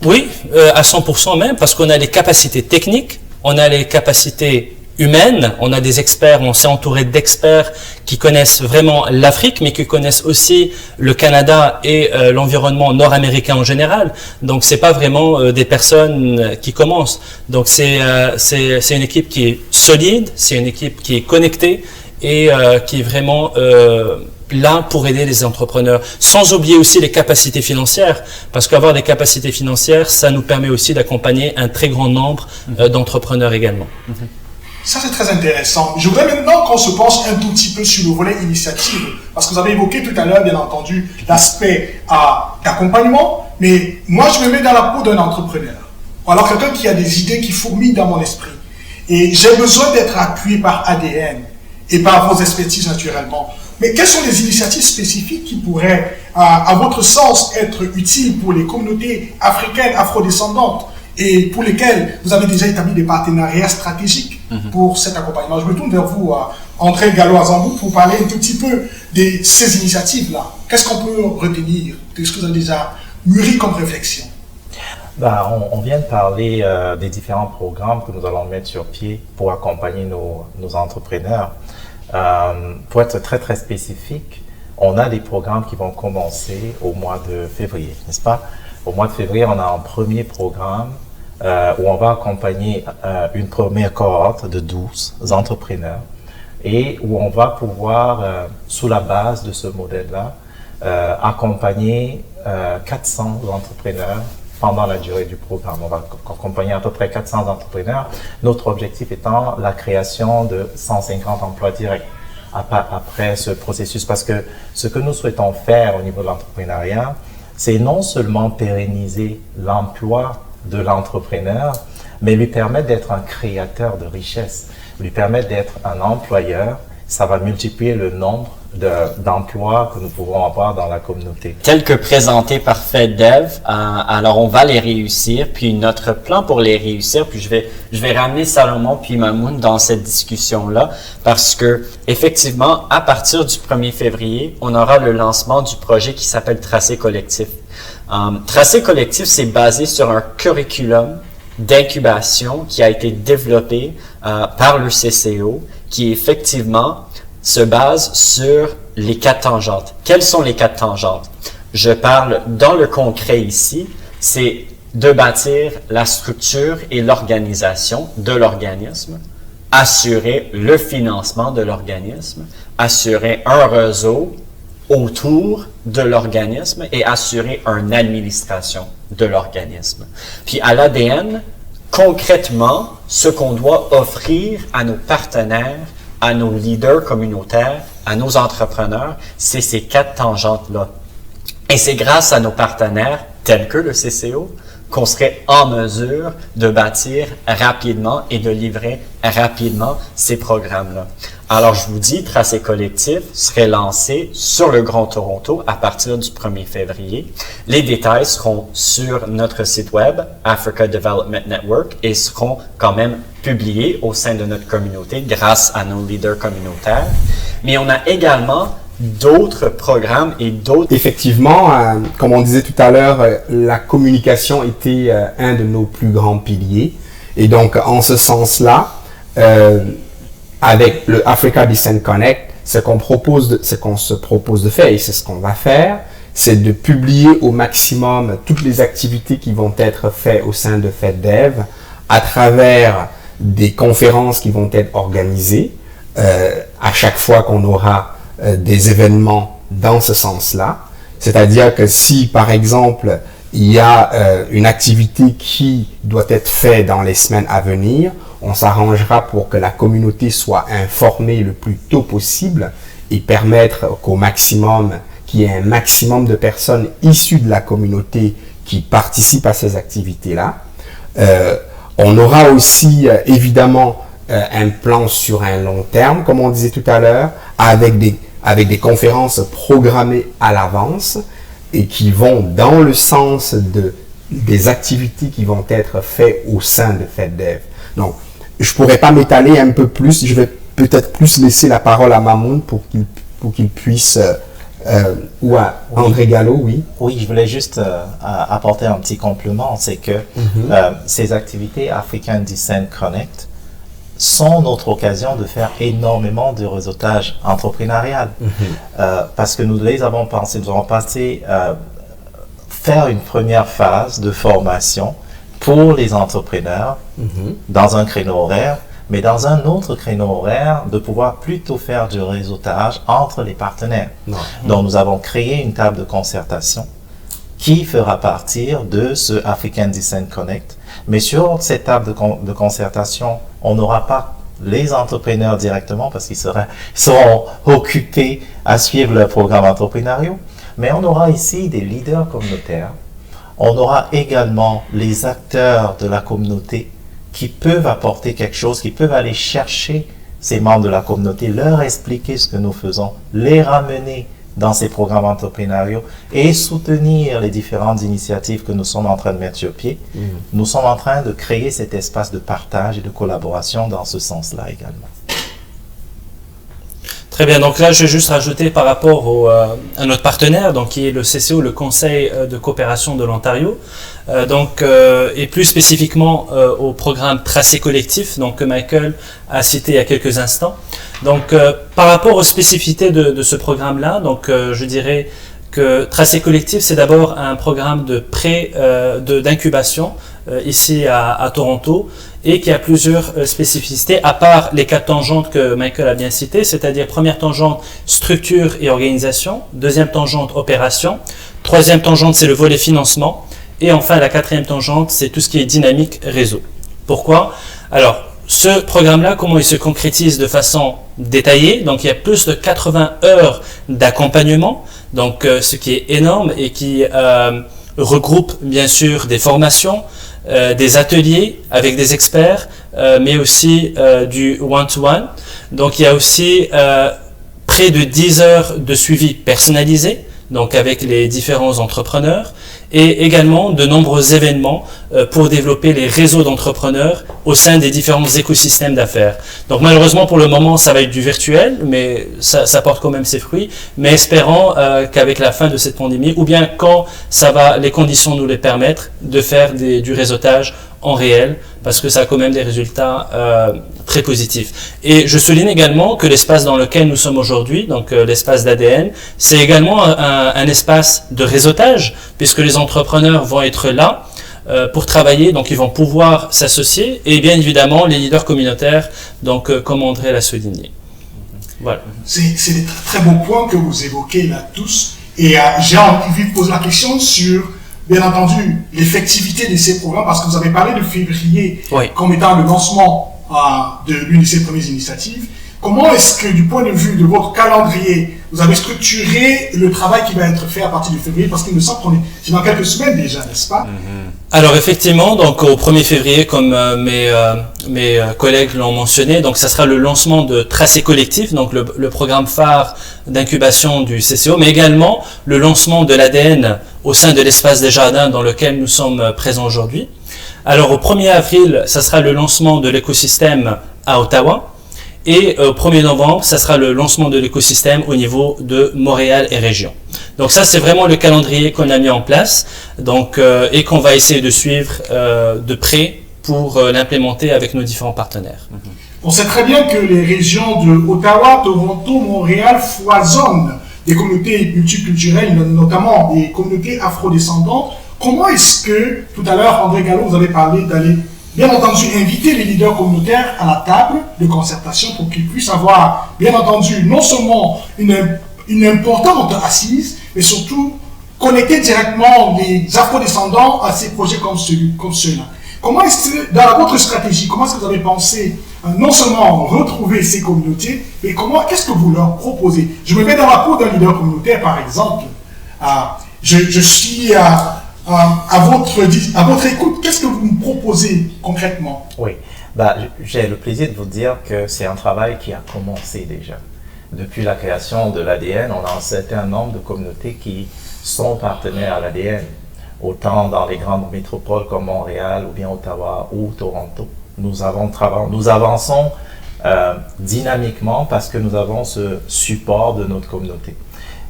Oui, à 100% même, parce qu'on a les capacités techniques, on a les capacités humaine. On a des experts, on s'est entouré d'experts qui connaissent vraiment l'Afrique, mais qui connaissent aussi le Canada et l'environnement nord-américain en général. Donc, c'est pas vraiment des personnes qui commencent. Donc, c'est une équipe qui est solide, c'est une équipe qui est connectée et qui est vraiment là pour aider les entrepreneurs. Sans oublier aussi les capacités financières, parce qu'avoir des capacités financières, ça nous permet aussi d'accompagner un très grand nombre d'entrepreneurs également. Ça, c'est très intéressant. Je voudrais maintenant qu'on se penche un tout petit peu sur le volet initiative, parce que vous avez évoqué tout à l'heure, bien entendu, l'aspect d'accompagnement, mais moi, je me mets dans la peau d'un entrepreneur, ou alors quelqu'un qui a des idées qui fourmillent dans mon esprit. Et j'ai besoin d'être appuyé par ADN et par vos expertises naturellement. Mais quelles sont les initiatives spécifiques qui pourraient, à votre sens, être utiles pour les communautés africaines, afrodescendantes, et pour lesquelles vous avez déjà établi des partenariats stratégiques pour cet accompagnement? Je me tourne vers vous, André Gallo-Azambou, pour parler un tout petit peu de ces initiatives-là. Qu'est-ce qu'on peut retenir? Qu'est-ce que vous avez déjà mûri comme réflexion? On vient de parler des différents programmes que nous allons mettre sur pied pour accompagner nos entrepreneurs. Pour être très très spécifique, on a des programmes qui vont commencer au mois de février, n'est-ce pas? Au mois de février, on a un premier programme où on va accompagner une première cohorte de 12 entrepreneurs et où on va pouvoir, sous la base de ce modèle-là, accompagner 400 entrepreneurs pendant la durée du programme. On va accompagner à peu près 400 entrepreneurs. Notre objectif étant la création de 150 emplois directs après ce processus. Parce que ce que nous souhaitons faire au niveau de l'entrepreneuriat, c'est non seulement pérenniser l'emploi de l'entrepreneur, mais lui permettre d'être un créateur de richesse, lui permettre d'être un employeur. Ça va multiplier le nombre d'emplois que nous pouvons avoir dans la communauté. Tel que présenté par FedDev, alors on va les réussir, puis notre plan pour les réussir, puis je vais ramener Salomon puis Mamoun dans cette discussion-là, parce que effectivement, à partir du 1er février, on aura le lancement du projet qui s'appelle Tracé Collectif. Tracé Collectif, c'est basé sur un curriculum d'incubation qui a été développé par le CCO, qui effectivement se base sur les 4 tangentes. Quelles sont les 4 tangentes? Je parle dans le concret ici, c'est de bâtir la structure et l'organisation de l'organisme, assurer le financement de l'organisme, assurer un réseau autour de l'organisme et assurer une administration de l'organisme. Puis à l'ADN, concrètement, ce qu'on doit offrir à nos partenaires, à nos leaders communautaires, à nos entrepreneurs, c'est ces 4 tangentes-là. Et c'est grâce à nos partenaires, tels que le CCO, qu'on serait en mesure de bâtir rapidement et de livrer rapidement ces programmes-là. Alors, je vous dis, Tracé Collectif serait lancé sur le Grand Toronto à partir du 1er février. Les détails seront sur notre site web, Africa Development Network, et seront quand même publiés au sein de notre communauté grâce à nos leaders communautaires. Mais on a également d'autres programmes et d'autres... Effectivement, comme on disait tout à l'heure, la communication était un de nos plus grands piliers. Et donc, en ce sens-là, avec le Africa Descent Connect, ce qu'on se propose de faire, et c'est ce qu'on va faire, c'est de publier au maximum toutes les activités qui vont être faites au sein de FedDev à travers des conférences qui vont être organisées à chaque fois qu'on aura des événements dans ce sens-là. C'est-à-dire que si, par exemple, il y a une activité qui doit être faite dans les semaines à venir, on s'arrangera pour que la communauté soit informée le plus tôt possible et permettre qu'au maximum, qu'il y ait un maximum de personnes issues de la communauté qui participent à ces activités-là. On aura aussi, évidemment, un plan sur un long terme, comme on disait tout à l'heure, avec des conférences programmées à l'avance et qui vont dans le sens des activités qui vont être faites au sein de FedDev. Donc, je pourrais pas m'étaler un peu plus, je vais peut-être plus laisser la parole à Mamoun pour qu'il puisse, ou à André Gallo, oui. Oui, je voulais juste apporter un petit complément, c'est que ces activités African Descent Connect sont notre occasion de faire énormément de réseautage entrepreneurial. Parce que nous avons pensé faire une première phase de formation pour les entrepreneurs dans un créneau horaire, mais dans un autre créneau horaire, de pouvoir plutôt faire du réseautage entre les partenaires. Donc, nous avons créé une table de concertation qui fera partir de ce African Design Connect. Mais sur cette table de concertation, on n'aura pas les entrepreneurs directement parce qu'ils seront occupés à suivre leurs programmes entrepreneuriaux. Mais on aura ici des leaders communautaires. On aura également les acteurs de la communauté qui peuvent apporter quelque chose, qui peuvent aller chercher ces membres de la communauté, leur expliquer ce que nous faisons, les ramener dans ces programmes entrepreneuriaux et soutenir les différentes initiatives que nous sommes en train de mettre sur pied. Nous sommes en train de créer cet espace de partage et de collaboration dans ce sens-là également. Très bien, donc là je vais juste rajouter par rapport à notre partenaire, donc qui est le CCO, le Conseil de coopération de l'Ontario, et plus spécifiquement au programme Tracé Collectif, donc que Michael a cité il y a quelques instants. Donc par rapport aux spécificités de ce programme-là, donc je dirais que Tracé Collectif, c'est d'abord un programme d'incubation ici à Toronto, et qui a plusieurs spécificités, à part les 4 tangentes que Michael a bien citées, c'est-à-dire première tangente, structure et organisation, deuxième tangente, opération, troisième tangente, c'est le volet financement, et enfin la 4e tangente, c'est tout ce qui est dynamique réseau. Pourquoi? Alors, ce programme-là, comment il se concrétise de façon détaillée? Donc, il y a plus de 80 heures d'accompagnement, donc ce qui est énorme et qui regroupe bien sûr des formations, des ateliers avec des experts, mais aussi du one-to-one. Donc il y a aussi près de 10 heures de suivi personnalisé, donc avec les différents entrepreneurs, et également de nombreux événements pour développer les réseaux d'entrepreneurs au sein des différents écosystèmes d'affaires. Donc malheureusement pour le moment ça va être du virtuel, mais ça porte quand même ses fruits, mais espérons qu'avec la fin de cette pandémie, ou bien quand les conditions nous les permettent, de faire du réseautage en réel, parce que ça a quand même des résultats très positifs. Et je souligne également que l'espace dans lequel nous sommes aujourd'hui, donc l'espace d'ADN, c'est également un espace de réseautage, puisque les entrepreneurs vont être là pour travailler, donc ils vont pouvoir s'associer, et bien évidemment les leaders communautaires, donc comme André l'a souligné. Voilà. C'est des très beaux points que vous évoquez là tous, et j'ai envie de poser la question sur, bien entendu, l'effectivité de ces programmes, parce que vous avez parlé de février comme étant le lancement de l'une de ces premières initiatives. Comment est-ce que, du point de vue de votre calendrier, vous avez structuré le travail qui va être fait à partir de février? Parce qu'il me semble qu'on est dans quelques semaines déjà, n'est-ce pas? Alors effectivement, donc au 1er février, comme mes collègues l'ont mentionné, donc ça sera le lancement de Tracé Collectif, donc le programme phare d'incubation du CCO, mais également le lancement de l'ADN au sein de l'espace des jardins dans lequel nous sommes présents aujourd'hui. Alors au 1er avril, ça sera le lancement de l'écosystème à Ottawa. Et au 1er novembre, ça sera le lancement de l'écosystème au niveau de Montréal et région. Donc ça, c'est vraiment le calendrier qu'on a mis en place, donc et qu'on va essayer de suivre de près pour l'implémenter avec nos différents partenaires. On sait très bien que les régions de Ottawa, Toronto, Montréal foisonnent des communautés multiculturelles, notamment des communautés afrodescendantes. Comment est-ce que, tout à l'heure, André Gallo, vous avez parlé d'aller, bien entendu, inviter les leaders communautaires à la table de concertation pour qu'ils puissent avoir, bien entendu, non seulement une importante assise, mais surtout connecter directement les afrodescendants à ces projets comme ceux-là. Comment est-ce que, dans votre stratégie, comment est-ce que vous avez pensé non seulement retrouver ces communautés, mais qu'est-ce que vous leur proposez? Je me mets dans la peau d'un leader communautaire, par exemple. Je suis à votre écoute. Qu'est-ce que vous me proposez concrètement? Oui, j'ai le plaisir de vous dire que c'est un travail qui a commencé déjà. Depuis la création de l'ADN, on a un certain nombre de communautés qui sont partenaires à l'ADN, autant dans les grandes métropoles comme Montréal ou bien Ottawa ou Toronto. Nous avançons dynamiquement parce que nous avons ce support de notre communauté.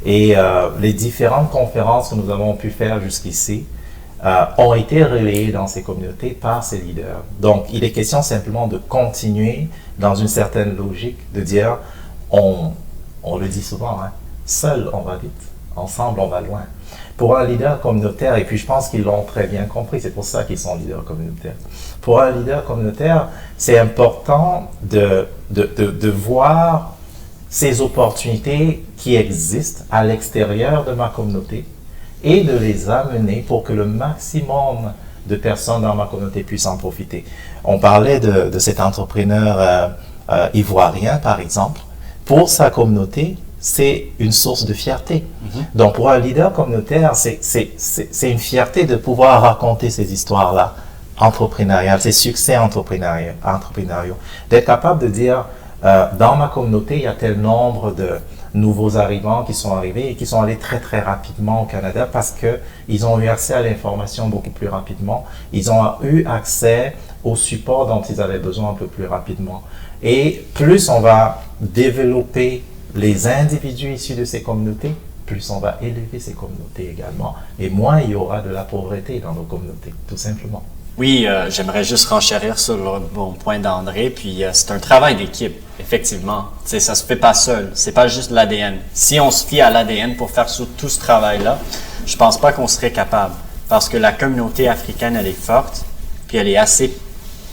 Et les différentes conférences que nous avons pu faire jusqu'ici ont été relayés dans ces communautés par ces leaders. Donc, il est question simplement de continuer dans une certaine logique, de dire, on le dit souvent, hein, seul on va vite, ensemble on va loin. Pour un leader communautaire, et puis je pense qu'ils l'ont très bien compris, c'est pour ça qu'ils sont leaders communautaires. Pour un leader communautaire, c'est important de voir ces opportunités qui existent à l'extérieur de ma communauté et de les amener pour que le maximum de personnes dans ma communauté puissent en profiter. On parlait de cet entrepreneur ivoirien, par exemple. Pour sa communauté, c'est une source de fierté. Donc, pour un leader communautaire, c'est une fierté de pouvoir raconter ces histoires-là entrepreneuriales, ces succès entrepreneuriaux. D'être capable de dire, dans ma communauté, il y a tel nombre de nouveaux arrivants qui sont arrivés et qui sont allés très très rapidement au Canada parce qu'ils ont eu accès à l'information beaucoup plus rapidement. Ils ont eu accès au support dont ils avaient besoin un peu plus rapidement. Et plus on va développer les individus issus de ces communautés, plus on va élever ces communautés également, et moins il y aura de la pauvreté dans nos communautés, tout simplement. Oui, j'aimerais juste renchérir sur le bon point d'André, puis c'est un travail d'équipe, effectivement. T'sais, ça se fait pas seul, c'est pas juste l'ADN. Si on se fie à l'ADN pour faire tout ce travail-là, je pense pas qu'on serait capable, parce que la communauté africaine, elle est forte, puis elle est assez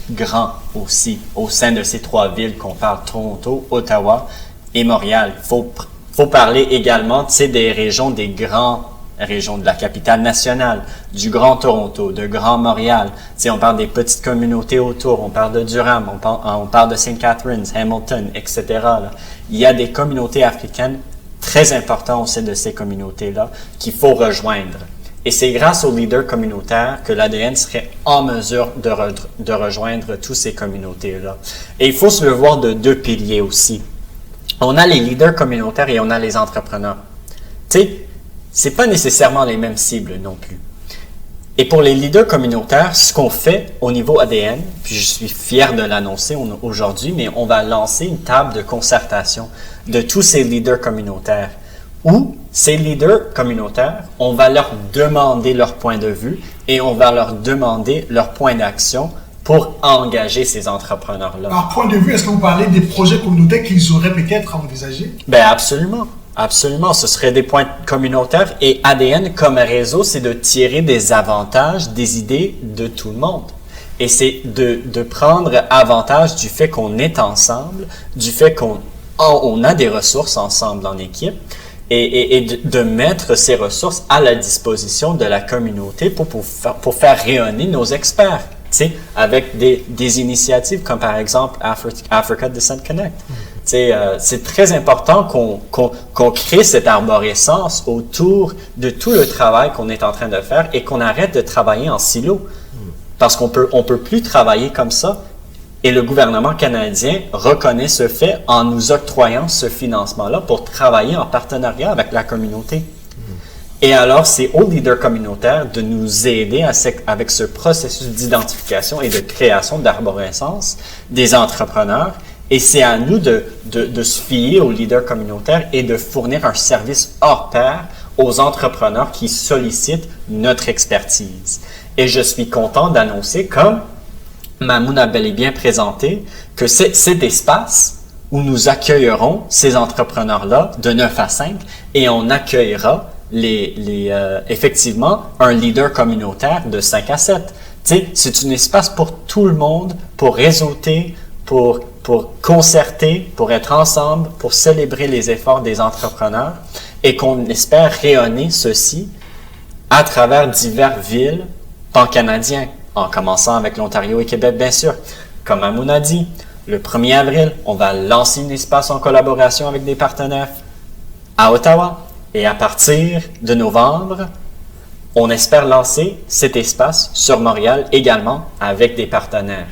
grand aussi, au sein de ces trois villes qu'on parle, Toronto, Ottawa et Montréal. Faut parler également, tu sais, des régions, des grandes régions de la capitale nationale, du Grand Toronto, de Grand Montréal. Tu sais, on parle des petites communautés autour, on parle de Durham, on parle de St. Catharines, Hamilton, etc. Là. Il y a des communautés africaines très importantes au sein de ces communautés-là qu'il faut rejoindre. Et c'est grâce aux leaders communautaires que l'ADN serait en mesure de rejoindre toutes ces communautés-là. Et il faut se le voir de deux piliers aussi. On a les leaders communautaires et on a les entrepreneurs. Tu sais, c'est pas nécessairement les mêmes cibles non plus. Et pour les leaders communautaires, ce qu'on fait au niveau ADN, puis je suis fier de l'annoncer aujourd'hui, mais on va lancer une table de concertation de tous ces leaders communautaires où ces leaders communautaires, on va leur demander leur point de vue et on va leur demander leur point d'action pour engager ces entrepreneurs-là. Par point de vue, est-ce que vous parlez des projets communautaires qu'ils auraient peut-être envisagés? Ben absolument. Absolument, ce serait des points communautaires et ADN comme réseau, c'est de tirer des avantages, des idées de tout le monde. Et c'est de prendre avantage du fait qu'on est ensemble, du fait qu'on a des ressources ensemble en équipe et de mettre ces ressources à la disposition de la communauté pour faire rayonner nos experts. Avec des initiatives comme par exemple Africa Descent Connect. C'est très important qu'on crée cette arborescence autour de tout le travail qu'on est en train de faire et qu'on arrête de travailler en silo. Parce qu'on peut plus travailler comme ça. Et le gouvernement canadien reconnaît ce fait en nous octroyant ce financement-là pour travailler en partenariat avec la communauté. Et alors, c'est aux leaders communautaires de nous aider avec ce processus d'identification et de création d'arborescence des entrepreneurs. Et c'est à nous de se fier aux leaders communautaires et de fournir un service hors pair aux entrepreneurs qui sollicitent notre expertise. Et je suis content d'annoncer, comme Mamoun a bel et bien présenté, que cet espace où nous accueillerons ces entrepreneurs-là de 9 à 5 et on accueillera effectivement un leader communautaire de 5 à 7. C'est un espace pour tout le monde, pour réseauter, pour concerter, pour être ensemble, pour célébrer les efforts des entrepreneurs et qu'on espère rayonner ceci à travers diverses villes pan-canadiennes, en commençant avec l'Ontario et Québec, bien sûr. Comme Amoun a dit, le 1er avril, on va lancer un espace en collaboration avec des partenaires à Ottawa. Et à partir de novembre, on espère lancer cet espace sur Montréal également avec des partenaires.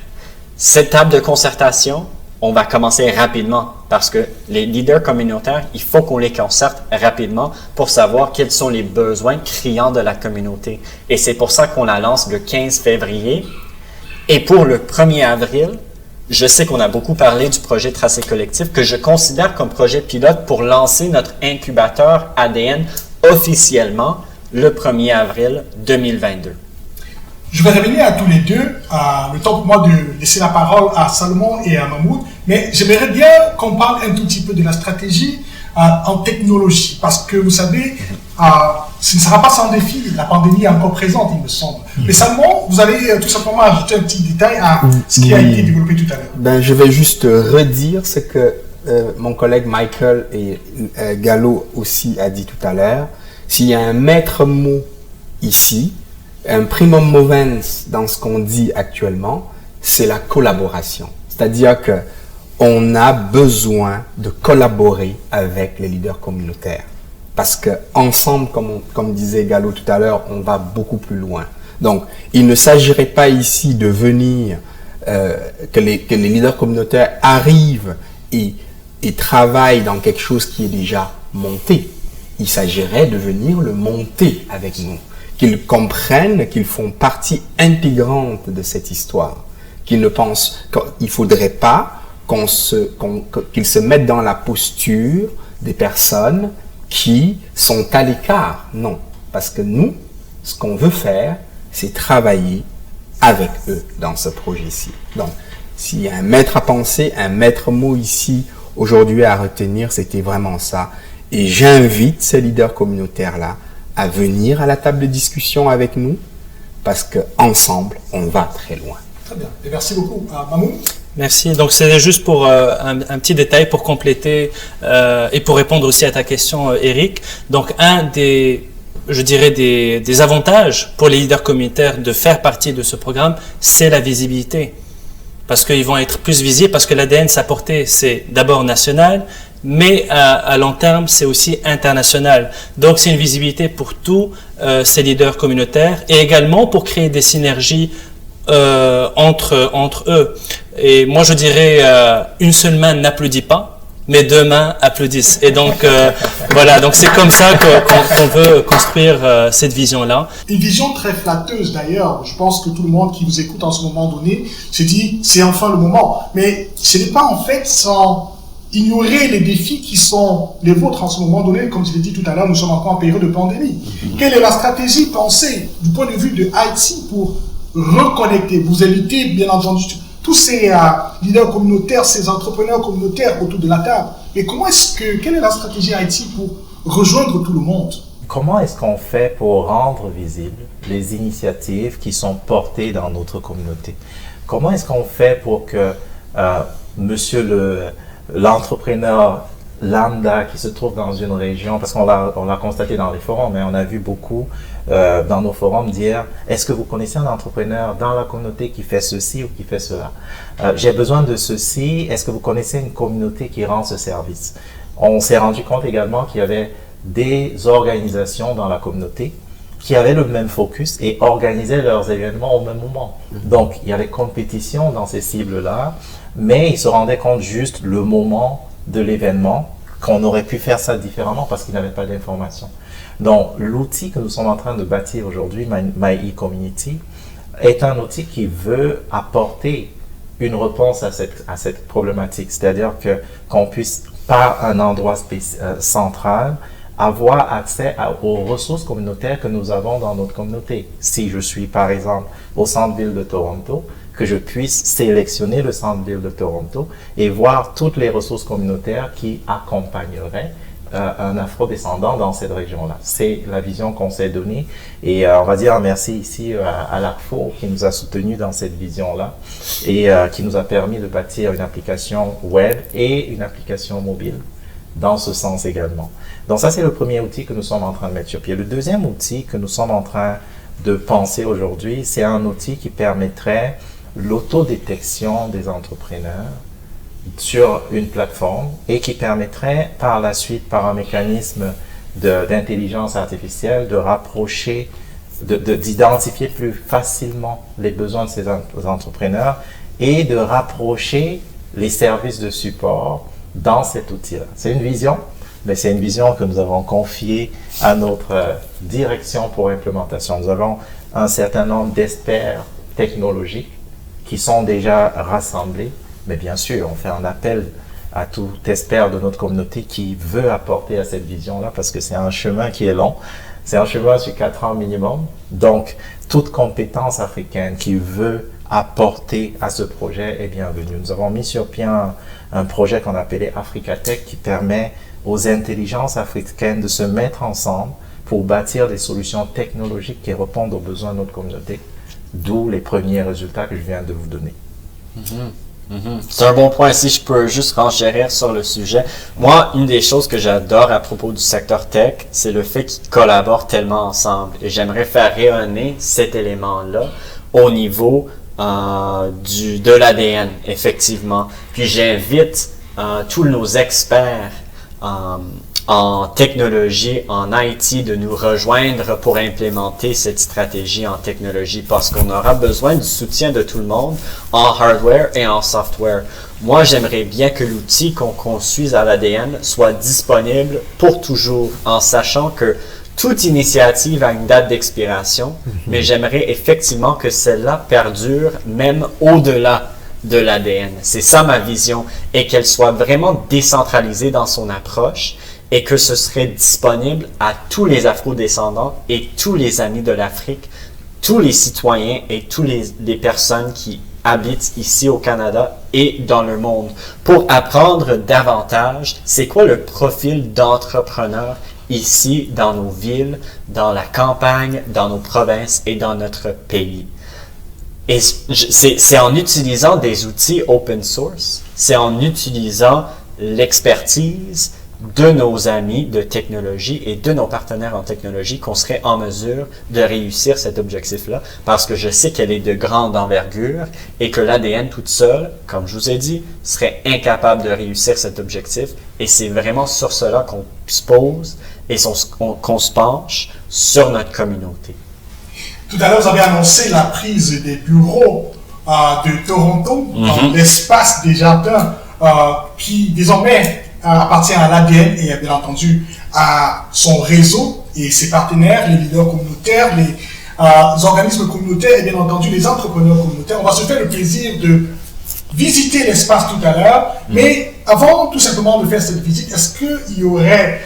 Cette table de concertation, on va commencer rapidement parce que les leaders communautaires, il faut qu'on les concerte rapidement pour savoir quels sont les besoins criants de la communauté. Et c'est pour ça qu'on la lance le 15 février. Et pour le 1er avril, je sais qu'on a beaucoup parlé du projet Tracé Collectif que je considère comme projet pilote pour lancer notre incubateur ADN officiellement le 1er avril 2022. Je vais revenir à tous les deux. Le temps pour moi de laisser la parole à Salomon et à Mahmoud. Mais j'aimerais bien qu'on parle un tout petit peu de la stratégie en technologie. Parce que vous savez, ce ne sera pas sans défi. La pandémie est encore présente, il me semble. Mais Salomon, vous allez tout simplement ajouter un petit détail à ce qui a été développé tout à l'heure. Je vais juste redire ce que mon collègue Michael et Gallo aussi a dit tout à l'heure. S'il y a un maître mot ici, un primum movens dans ce qu'on dit actuellement, c'est la collaboration. C'est-à-dire que on a besoin de collaborer avec les leaders communautaires. Parce que ensemble, comme disait Gallo tout à l'heure, on va beaucoup plus loin. Donc, il ne s'agirait pas ici de venir, que les leaders communautaires arrivent et travaillent dans quelque chose qui est déjà monté. Il s'agirait de venir le monter avec nous. Qu'ils comprennent qu'ils font partie intégrante de cette histoire. Qu'ils ne pensent qu'il ne faudrait pas qu'ils se mettent dans la posture des personnes qui sont à l'écart. Non. Parce que nous, ce qu'on veut faire, c'est travailler avec eux dans ce projet-ci. Donc, s'il y a un maître à penser, un maître mot ici, aujourd'hui à retenir, c'était vraiment ça. Et j'invite ces leaders communautaires-là à venir à la table de discussion avec nous, parce qu'ensemble, on va très loin. Très bien. Et merci beaucoup. Mahmoud? Merci. Donc, c'est juste pour un petit détail pour compléter et pour répondre aussi à ta question, Eric. Donc, un des avantages pour les leaders communautaires de faire partie de ce programme, c'est la visibilité. Parce qu'ils vont être plus visibles, parce que l'ADN, sa portée, c'est d'abord national, mais à long terme, c'est aussi international. Donc, c'est une visibilité pour tous ces leaders communautaires et également pour créer des synergies entre eux. Et moi, je dirais, une seule main n'applaudit pas, mais deux mains applaudissent. Et donc, voilà, donc c'est comme ça qu'on veut construire cette vision-là. Une vision très flatteuse d'ailleurs. Je pense que tout le monde qui vous écoute en ce moment donné se dit, c'est enfin le moment. Mais ce n'est pas en fait sans ignorer les défis qui sont les vôtres en ce moment donné. Comme je l'ai dit tout à l'heure, nous sommes encore en période de pandémie. Quelle est la stratégie pensée du point de vue de Haïti pour reconnecter, vous évitez bien entendu tous ces leaders communautaires, ces entrepreneurs communautaires autour de la table. Mais quelle est la stratégie Haïti pour rejoindre tout le monde? Comment est-ce qu'on fait pour rendre visibles les initiatives qui sont portées dans notre communauté? Comment est-ce qu'on fait pour que monsieur l'entrepreneur lambda qui se trouve dans une région, parce qu'on l'a constaté dans les forums, mais on a vu beaucoup dans nos forums dire, est-ce que vous connaissez un entrepreneur dans la communauté qui fait ceci ou qui fait cela? J'ai besoin de ceci, est-ce que vous connaissez une communauté qui rend ce service? On s'est rendu compte également qu'il y avait des organisations dans la communauté qui avaient le même focus et organisaient leurs événements au même moment. Donc, il y avait compétition dans ces cibles-là, mais ils se rendaient compte juste le moment de l'événement, qu'on aurait pu faire ça différemment parce qu'ils n'avaient pas d'informations. Donc, l'outil que nous sommes en train de bâtir aujourd'hui, My e-Community, est un outil qui veut apporter une réponse à cette problématique. C'est-à-dire qu'on puisse, par un endroit central, avoir accès aux ressources communautaires que nous avons dans notre communauté. Si je suis, par exemple, au centre-ville de Toronto, que je puisse sélectionner le centre-ville de Toronto et voir toutes les ressources communautaires qui accompagneraient un afro-descendant dans cette région-là. C'est la vision qu'on s'est donnée et on va dire merci ici à l'ACFO qui nous a soutenus dans cette vision-là et qui nous a permis de bâtir une application web et une application mobile dans ce sens également. Donc ça, c'est le premier outil que nous sommes en train de mettre sur pied. Le deuxième outil que nous sommes en train de penser aujourd'hui, c'est un outil qui permettrait l'autodétection des entrepreneurs sur une plateforme et qui permettrait par la suite, par un mécanisme d'intelligence artificielle, de rapprocher, d'identifier plus facilement les besoins de ces entrepreneurs et de rapprocher les services de support dans cet outil-là. C'est une vision, mais c'est une vision que nous avons confiée à notre direction pour implémentation. Nous avons un certain nombre d'experts technologiques qui sont déjà rassemblés, mais bien sûr, on fait un appel à tout expert de notre communauté qui veut apporter à cette vision-là, parce que c'est un chemin qui est long. C'est un chemin sur 4 ans minimum. Donc, toute compétence africaine qui veut apporter à ce projet est bienvenue. Nous avons mis sur pied un projet qu'on appelait Africa Tech qui permet aux intelligences africaines de se mettre ensemble pour bâtir des solutions technologiques qui répondent aux besoins de notre communauté. D'où les premiers résultats que je viens de vous donner. C'est un bon point. Si je peux juste renchérir sur le sujet. Moi, une des choses que j'adore à propos du secteur tech, c'est le fait qu'ils collaborent tellement ensemble. Et j'aimerais faire rayonner cet élément-là au niveau de l'ADN, effectivement. Puis j'invite tous nos experts en technologie, en IT, de nous rejoindre pour implémenter cette stratégie en technologie parce qu'on aura besoin du soutien de tout le monde en hardware et en software. Moi, j'aimerais bien que l'outil qu'on construise à l'ADN soit disponible pour toujours, en sachant que toute initiative a une date d'expiration, mais j'aimerais effectivement que celle-là perdure même au-delà de l'ADN. C'est ça ma vision, et qu'elle soit vraiment décentralisée dans son approche et que ce serait disponible à tous les afro-descendants et tous les amis de l'Afrique, tous les citoyens et toutes les personnes qui habitent ici au Canada et dans le monde pour apprendre davantage c'est quoi le profil d'entrepreneur ici dans nos villes, dans la campagne, dans nos provinces et dans notre pays. Et c'est en utilisant des outils open source, c'est en utilisant l'expertise de nos amis de technologie et de nos partenaires en technologie qu'on serait en mesure de réussir cet objectif-là, parce que je sais qu'elle est de grande envergure et que l'ADN toute seule, comme je vous ai dit, serait incapable de réussir cet objectif, et c'est vraiment sur cela qu'on se pose et qu'on se penche sur notre communauté. Tout à l'heure, vous avez annoncé la prise des bureaux de Toronto dans l'espace des jardins qui désormais appartient à l'ADN et bien entendu à son réseau et ses partenaires, les leaders communautaires, les organismes communautaires et bien entendu les entrepreneurs communautaires. On va se faire le plaisir de visiter l'espace tout à l'heure, mais avant tout simplement de faire cette visite, est-ce qu'il y aurait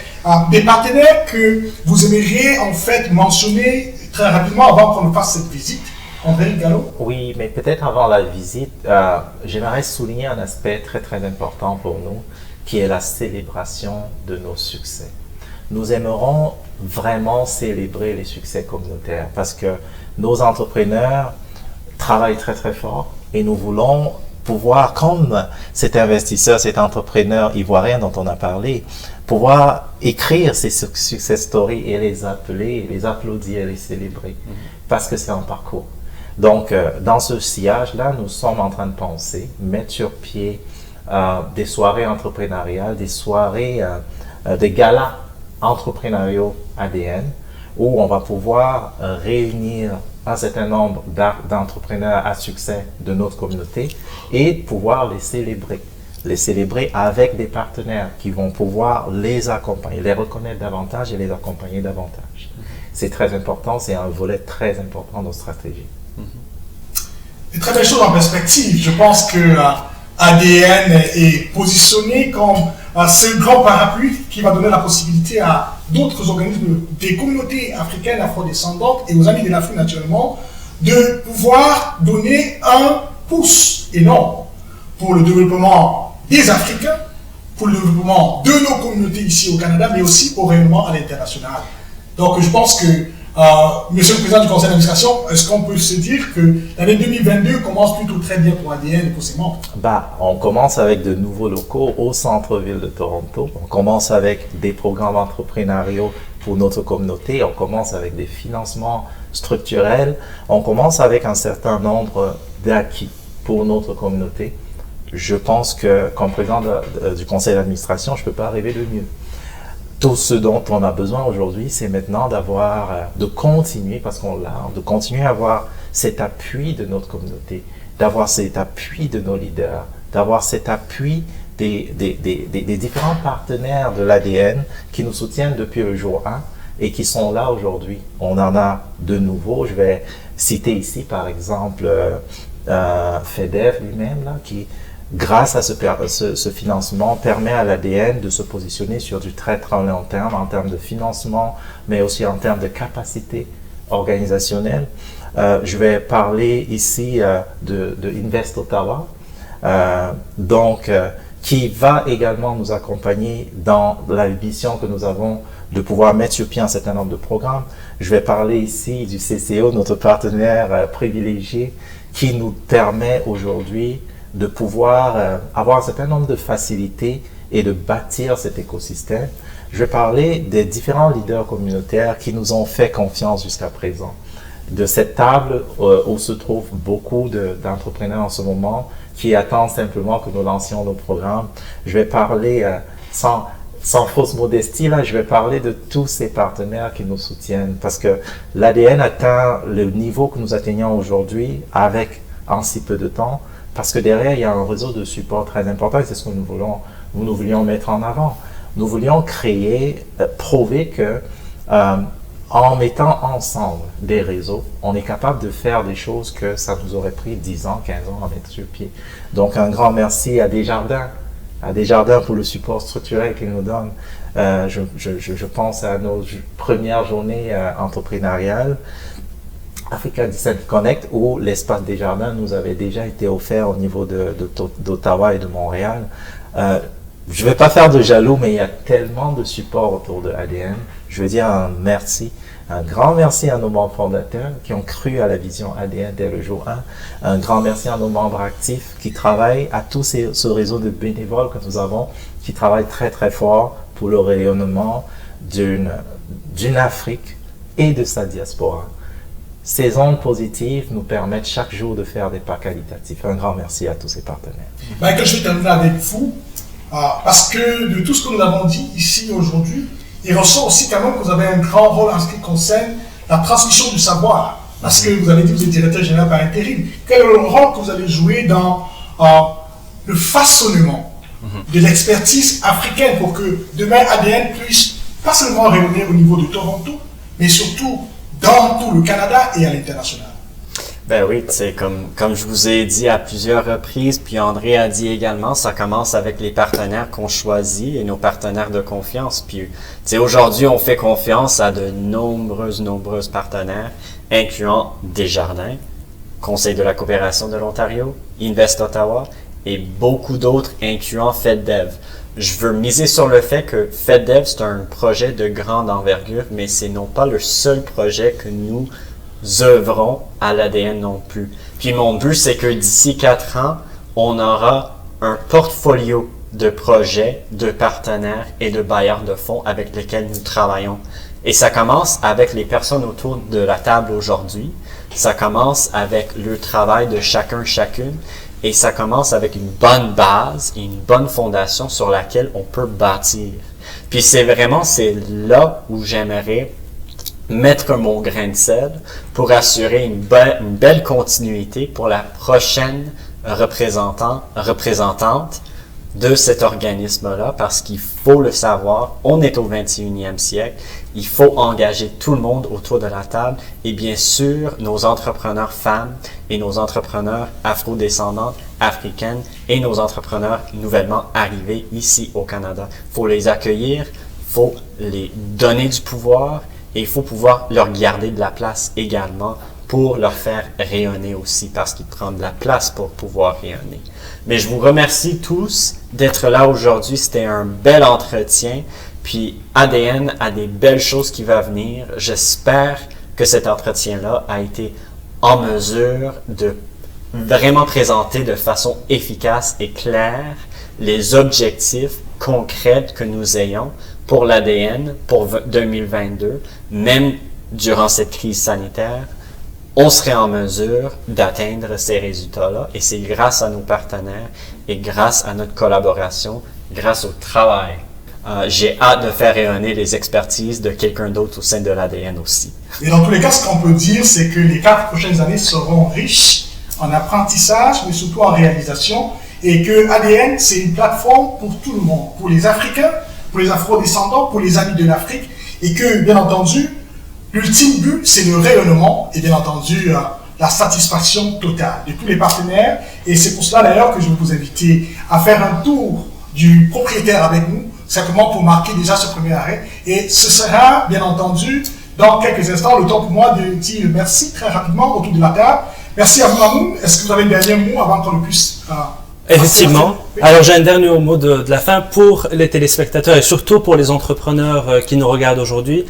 des partenaires que vous aimeriez en fait mentionner très rapidement avant qu'on fasse cette visite? André Gallo? Oui, mais peut-être avant la visite, j'aimerais souligner un aspect très très important pour nous, qui est la célébration de nos succès. Nous aimerons vraiment célébrer les succès communautaires parce que nos entrepreneurs travaillent très très fort et nous voulons pouvoir, comme cet investisseur, cet entrepreneur ivoirien dont on a parlé, pouvoir écrire ces success stories et les appeler, les applaudir et les célébrer parce que c'est un parcours. Donc, dans ce sillage-là, nous sommes en train de penser, mettre sur pied des soirées entrepreneuriales, des soirées, des galas entrepreneuriaux ADN, où on va pouvoir réunir un certain nombre d'entrepreneurs à succès de notre communauté et pouvoir les célébrer avec des partenaires qui vont pouvoir les accompagner, les reconnaître davantage et les accompagner davantage. C'est très important, c'est un volet très important de notre stratégie. Des très belles choses en perspective. Je pense que ADN est positionné comme ce grand parapluie qui va donner la possibilité à d'autres organismes des communautés africaines afrodescendantes et aux amis de l'Afrique naturellement de pouvoir donner un pouce énorme pour le développement des Africains, pour le développement de nos communautés ici au Canada, mais aussi au rayonnement à l'international. Donc je pense que Monsieur le Président du Conseil d'administration, est-ce qu'on peut se dire que l'année 2022 commence plutôt très bien pour ADN et pour ses membres? On commence avec de nouveaux locaux au centre-ville de Toronto. On commence avec des programmes entrepreneuriaux pour notre communauté. On commence avec des financements structurels. On commence avec un certain nombre d'acquis pour notre communauté. Je pense que, comme président du Conseil d'administration, je ne peux pas rêver de mieux. Tout ce dont on a besoin aujourd'hui, c'est maintenant de continuer, parce qu'on l'a, de continuer à avoir cet appui de notre communauté, d'avoir cet appui de nos leaders, d'avoir cet appui des différents partenaires de l'ADN qui nous soutiennent depuis le jour 1 et qui sont là aujourd'hui. On en a de nouveaux. Je vais citer ici, par exemple, FEDEF lui-même, là, qui grâce à ce financement, permet à l'ADN de se positionner sur du très très long terme en termes de financement, mais aussi en termes de capacité organisationnelle. Je vais parler ici de Invest Ottawa, qui va également nous accompagner dans la mission que nous avons de pouvoir mettre sur pied un certain nombre de programmes. Je vais parler ici du CCO, notre partenaire privilégié, qui nous permet aujourd'hui de pouvoir avoir un certain nombre de facilités et de bâtir cet écosystème. Je vais parler des différents leaders communautaires qui nous ont fait confiance jusqu'à présent. De cette table où se trouvent beaucoup d'entrepreneurs en ce moment qui attendent simplement que nous lancions nos programmes. Je vais parler sans fausse modestie, là, je vais parler de tous ces partenaires qui nous soutiennent parce que l'ADN atteint le niveau que nous atteignons aujourd'hui en si peu de temps parce que derrière, il y a un réseau de support très important et c'est ce que nous voulions mettre en avant. Nous voulions prouver que en mettant ensemble des réseaux, on est capable de faire des choses que ça nous aurait pris 10 ans, 15 ans à mettre sur pied. Donc, un grand merci à Desjardins pour le support structurel qu'ils nous donnent. Je pense à nos premières journées entrepreneuriales, Africa Descent Connect, où l'espace Desjardins nous avait déjà été offert au niveau d'Ottawa et de Montréal. Je ne vais pas faire de jaloux, mais il y a tellement de support autour de ADN. Je veux dire un grand merci à nos membres fondateurs qui ont cru à la vision ADN dès le jour 1. Un grand merci à nos membres actifs qui travaillent, à tout ce réseau de bénévoles que nous avons, qui travaillent très très fort pour le rayonnement d'une Afrique et de sa diaspora. Ces ondes positives nous permettent chaque jour de faire des pas qualitatifs. Un grand merci à tous ces partenaires. Michael, je vais terminer avec vous, parce que de tout ce que nous avons dit ici aujourd'hui, il ressort aussi quand même que vous avez un grand rôle en ce qui concerne la transmission du savoir. Parce que vous avez dit que vous êtes directeur général par intérim. Quel est le rôle que vous allez jouer dans le façonnement de l'expertise africaine pour que demain ADN puisse pas seulement rayonner au niveau de Toronto, mais surtout dans tout le Canada et à l'international? Ben oui, c'est comme je vous ai dit à plusieurs reprises, puis André a dit également, ça commence avec les partenaires qu'on choisit et nos partenaires de confiance. Puis, aujourd'hui, on fait confiance à de nombreuses partenaires, incluant Desjardins, Conseil de la coopération de l'Ontario, Invest Ottawa et beaucoup d'autres, incluant FedDev. Je veux miser sur le fait que FedDev, c'est un projet de grande envergure, mais c'est non pas le seul projet que nous œuvrons à l'ADN non plus. Puis mon but, c'est que d'ici 4 ans, on aura un portfolio de projets, de partenaires et de bailleurs de fonds avec lesquels nous travaillons. Et ça commence avec les personnes autour de la table aujourd'hui. Ça commence avec le travail de chacune. Et ça commence avec une bonne base et une bonne fondation sur laquelle on peut bâtir. Puis c'est là où j'aimerais mettre mon grain de sel pour assurer une belle continuité pour la prochaine représentante de cet organisme-là, parce qu'il faut le savoir, on est au 21e siècle, il faut engager tout le monde autour de la table et bien sûr nos entrepreneurs femmes et nos entrepreneurs afro-descendantes africaines et nos entrepreneurs nouvellement arrivés ici au Canada. Il faut les accueillir, il faut les donner du pouvoir et il faut pouvoir leur garder de la place également pour leur faire rayonner aussi, parce qu'ils prennent de la place pour pouvoir rayonner. Mais je vous remercie tous d'être là aujourd'hui. C'était un bel entretien. Puis ADN a des belles choses qui vont venir. J'espère que cet entretien-là a été en mesure de vraiment présenter de façon efficace et claire les objectifs concrets que nous ayons pour l'ADN pour 2022, même durant cette crise sanitaire. On serait en mesure d'atteindre ces résultats-là et c'est grâce à nos partenaires et grâce à notre collaboration, grâce au travail. J'ai hâte de faire rayonner les expertises de quelqu'un d'autre au sein de l'ADN aussi. Et dans tous les cas, ce qu'on peut dire, c'est que les 4 prochaines années seront riches en apprentissage, mais surtout en réalisation, et que ADN, c'est une plateforme pour tout le monde, pour les Africains, pour les Afro-descendants, pour les amis de l'Afrique, et que, bien entendu, l'ultime but, c'est le rayonnement et bien entendu la satisfaction totale de tous les partenaires. Et c'est pour cela d'ailleurs que je vais vous inviter à faire un tour du propriétaire avec nous, simplement pour marquer déjà ce premier arrêt. Et ce sera, bien entendu, dans quelques instants, le temps pour moi de dire merci très rapidement autour de la table. Merci à vous, Mamoun. Est-ce que vous avez un dernier mot avant qu'on le puisse Effectivement. Alors j'ai un dernier mot de la fin pour les téléspectateurs et surtout pour les entrepreneurs qui nous regardent aujourd'hui.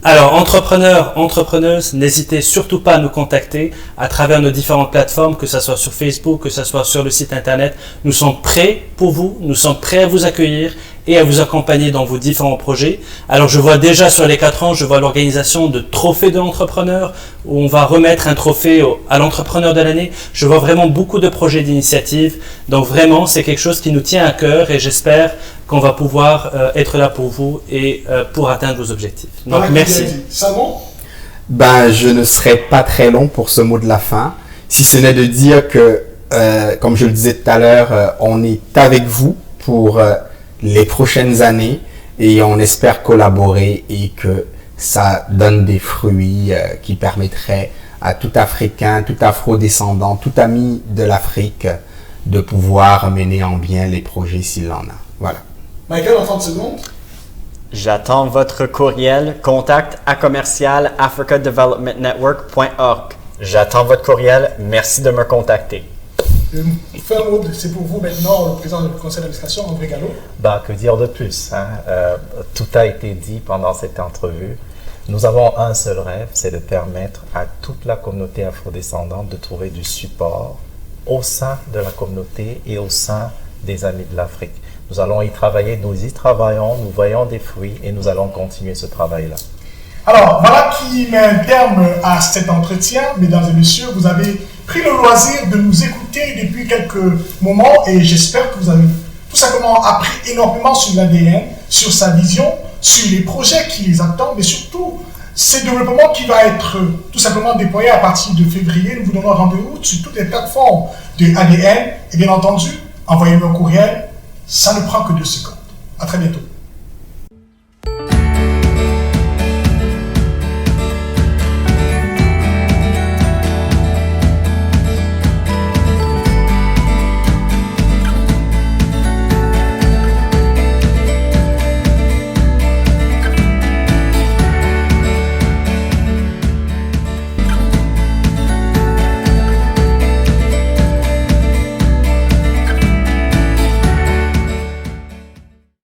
Alors, entrepreneurs, entrepreneuses, n'hésitez surtout pas à nous contacter à travers nos différentes plateformes, que ce soit sur Facebook, que ce soit sur le site internet. Nous sommes prêts pour vous, nous sommes prêts à vous accueillir et à vous accompagner dans vos différents projets. Alors, je vois déjà sur les 4 ans, je vois l'organisation de trophées de l'entrepreneur, où on va remettre un trophée à l'entrepreneur de l'année. Je vois vraiment beaucoup de projets d'initiatives. Donc vraiment, c'est quelque chose qui nous tient à cœur et j'espère qu'on va pouvoir être là pour vous et pour atteindre vos objectifs. Donc, merci. Salomon? Ben, je ne serai pas très long pour ce mot de la fin, si ce n'est de dire que, comme je le disais tout à l'heure, on est avec vous pour les prochaines années et on espère collaborer et que ça donne des fruits qui permettraient à tout Africain, tout Afro-descendant, tout ami de l'Afrique de pouvoir mener en bien les projets s'il en a. Voilà. Michael, en 30 secondes. J'attends votre courriel contact@africadevelopmentnetwork.org. J'attends votre courriel. Merci de me contacter. Fin mot, c'est pour vous maintenant, le président du conseil d'administration, André Gallo. Que dire de plus, hein? Tout a été dit pendant cette entrevue. Nous avons un seul rêve, c'est de permettre à toute la communauté afrodescendante de trouver du support au sein de la communauté et au sein des Amis de l'Afrique. Nous allons y travailler, nous y travaillons, nous voyons des fruits et nous allons continuer ce travail-là. Alors, voilà qui met un terme à cet entretien. Mesdames et messieurs, vous avez pris le loisir de nous écouter depuis quelques moments et j'espère que vous avez tout simplement appris énormément sur l'ADN, sur sa vision, sur les projets qui les attendent, mais surtout ce développement qui va être tout simplement déployé à partir de février. Nous vous donnons rendez-vous sur toutes les plateformes de ADN et bien entendu, envoyez-nous un courriel, ça ne prend que 2 secondes. À très bientôt.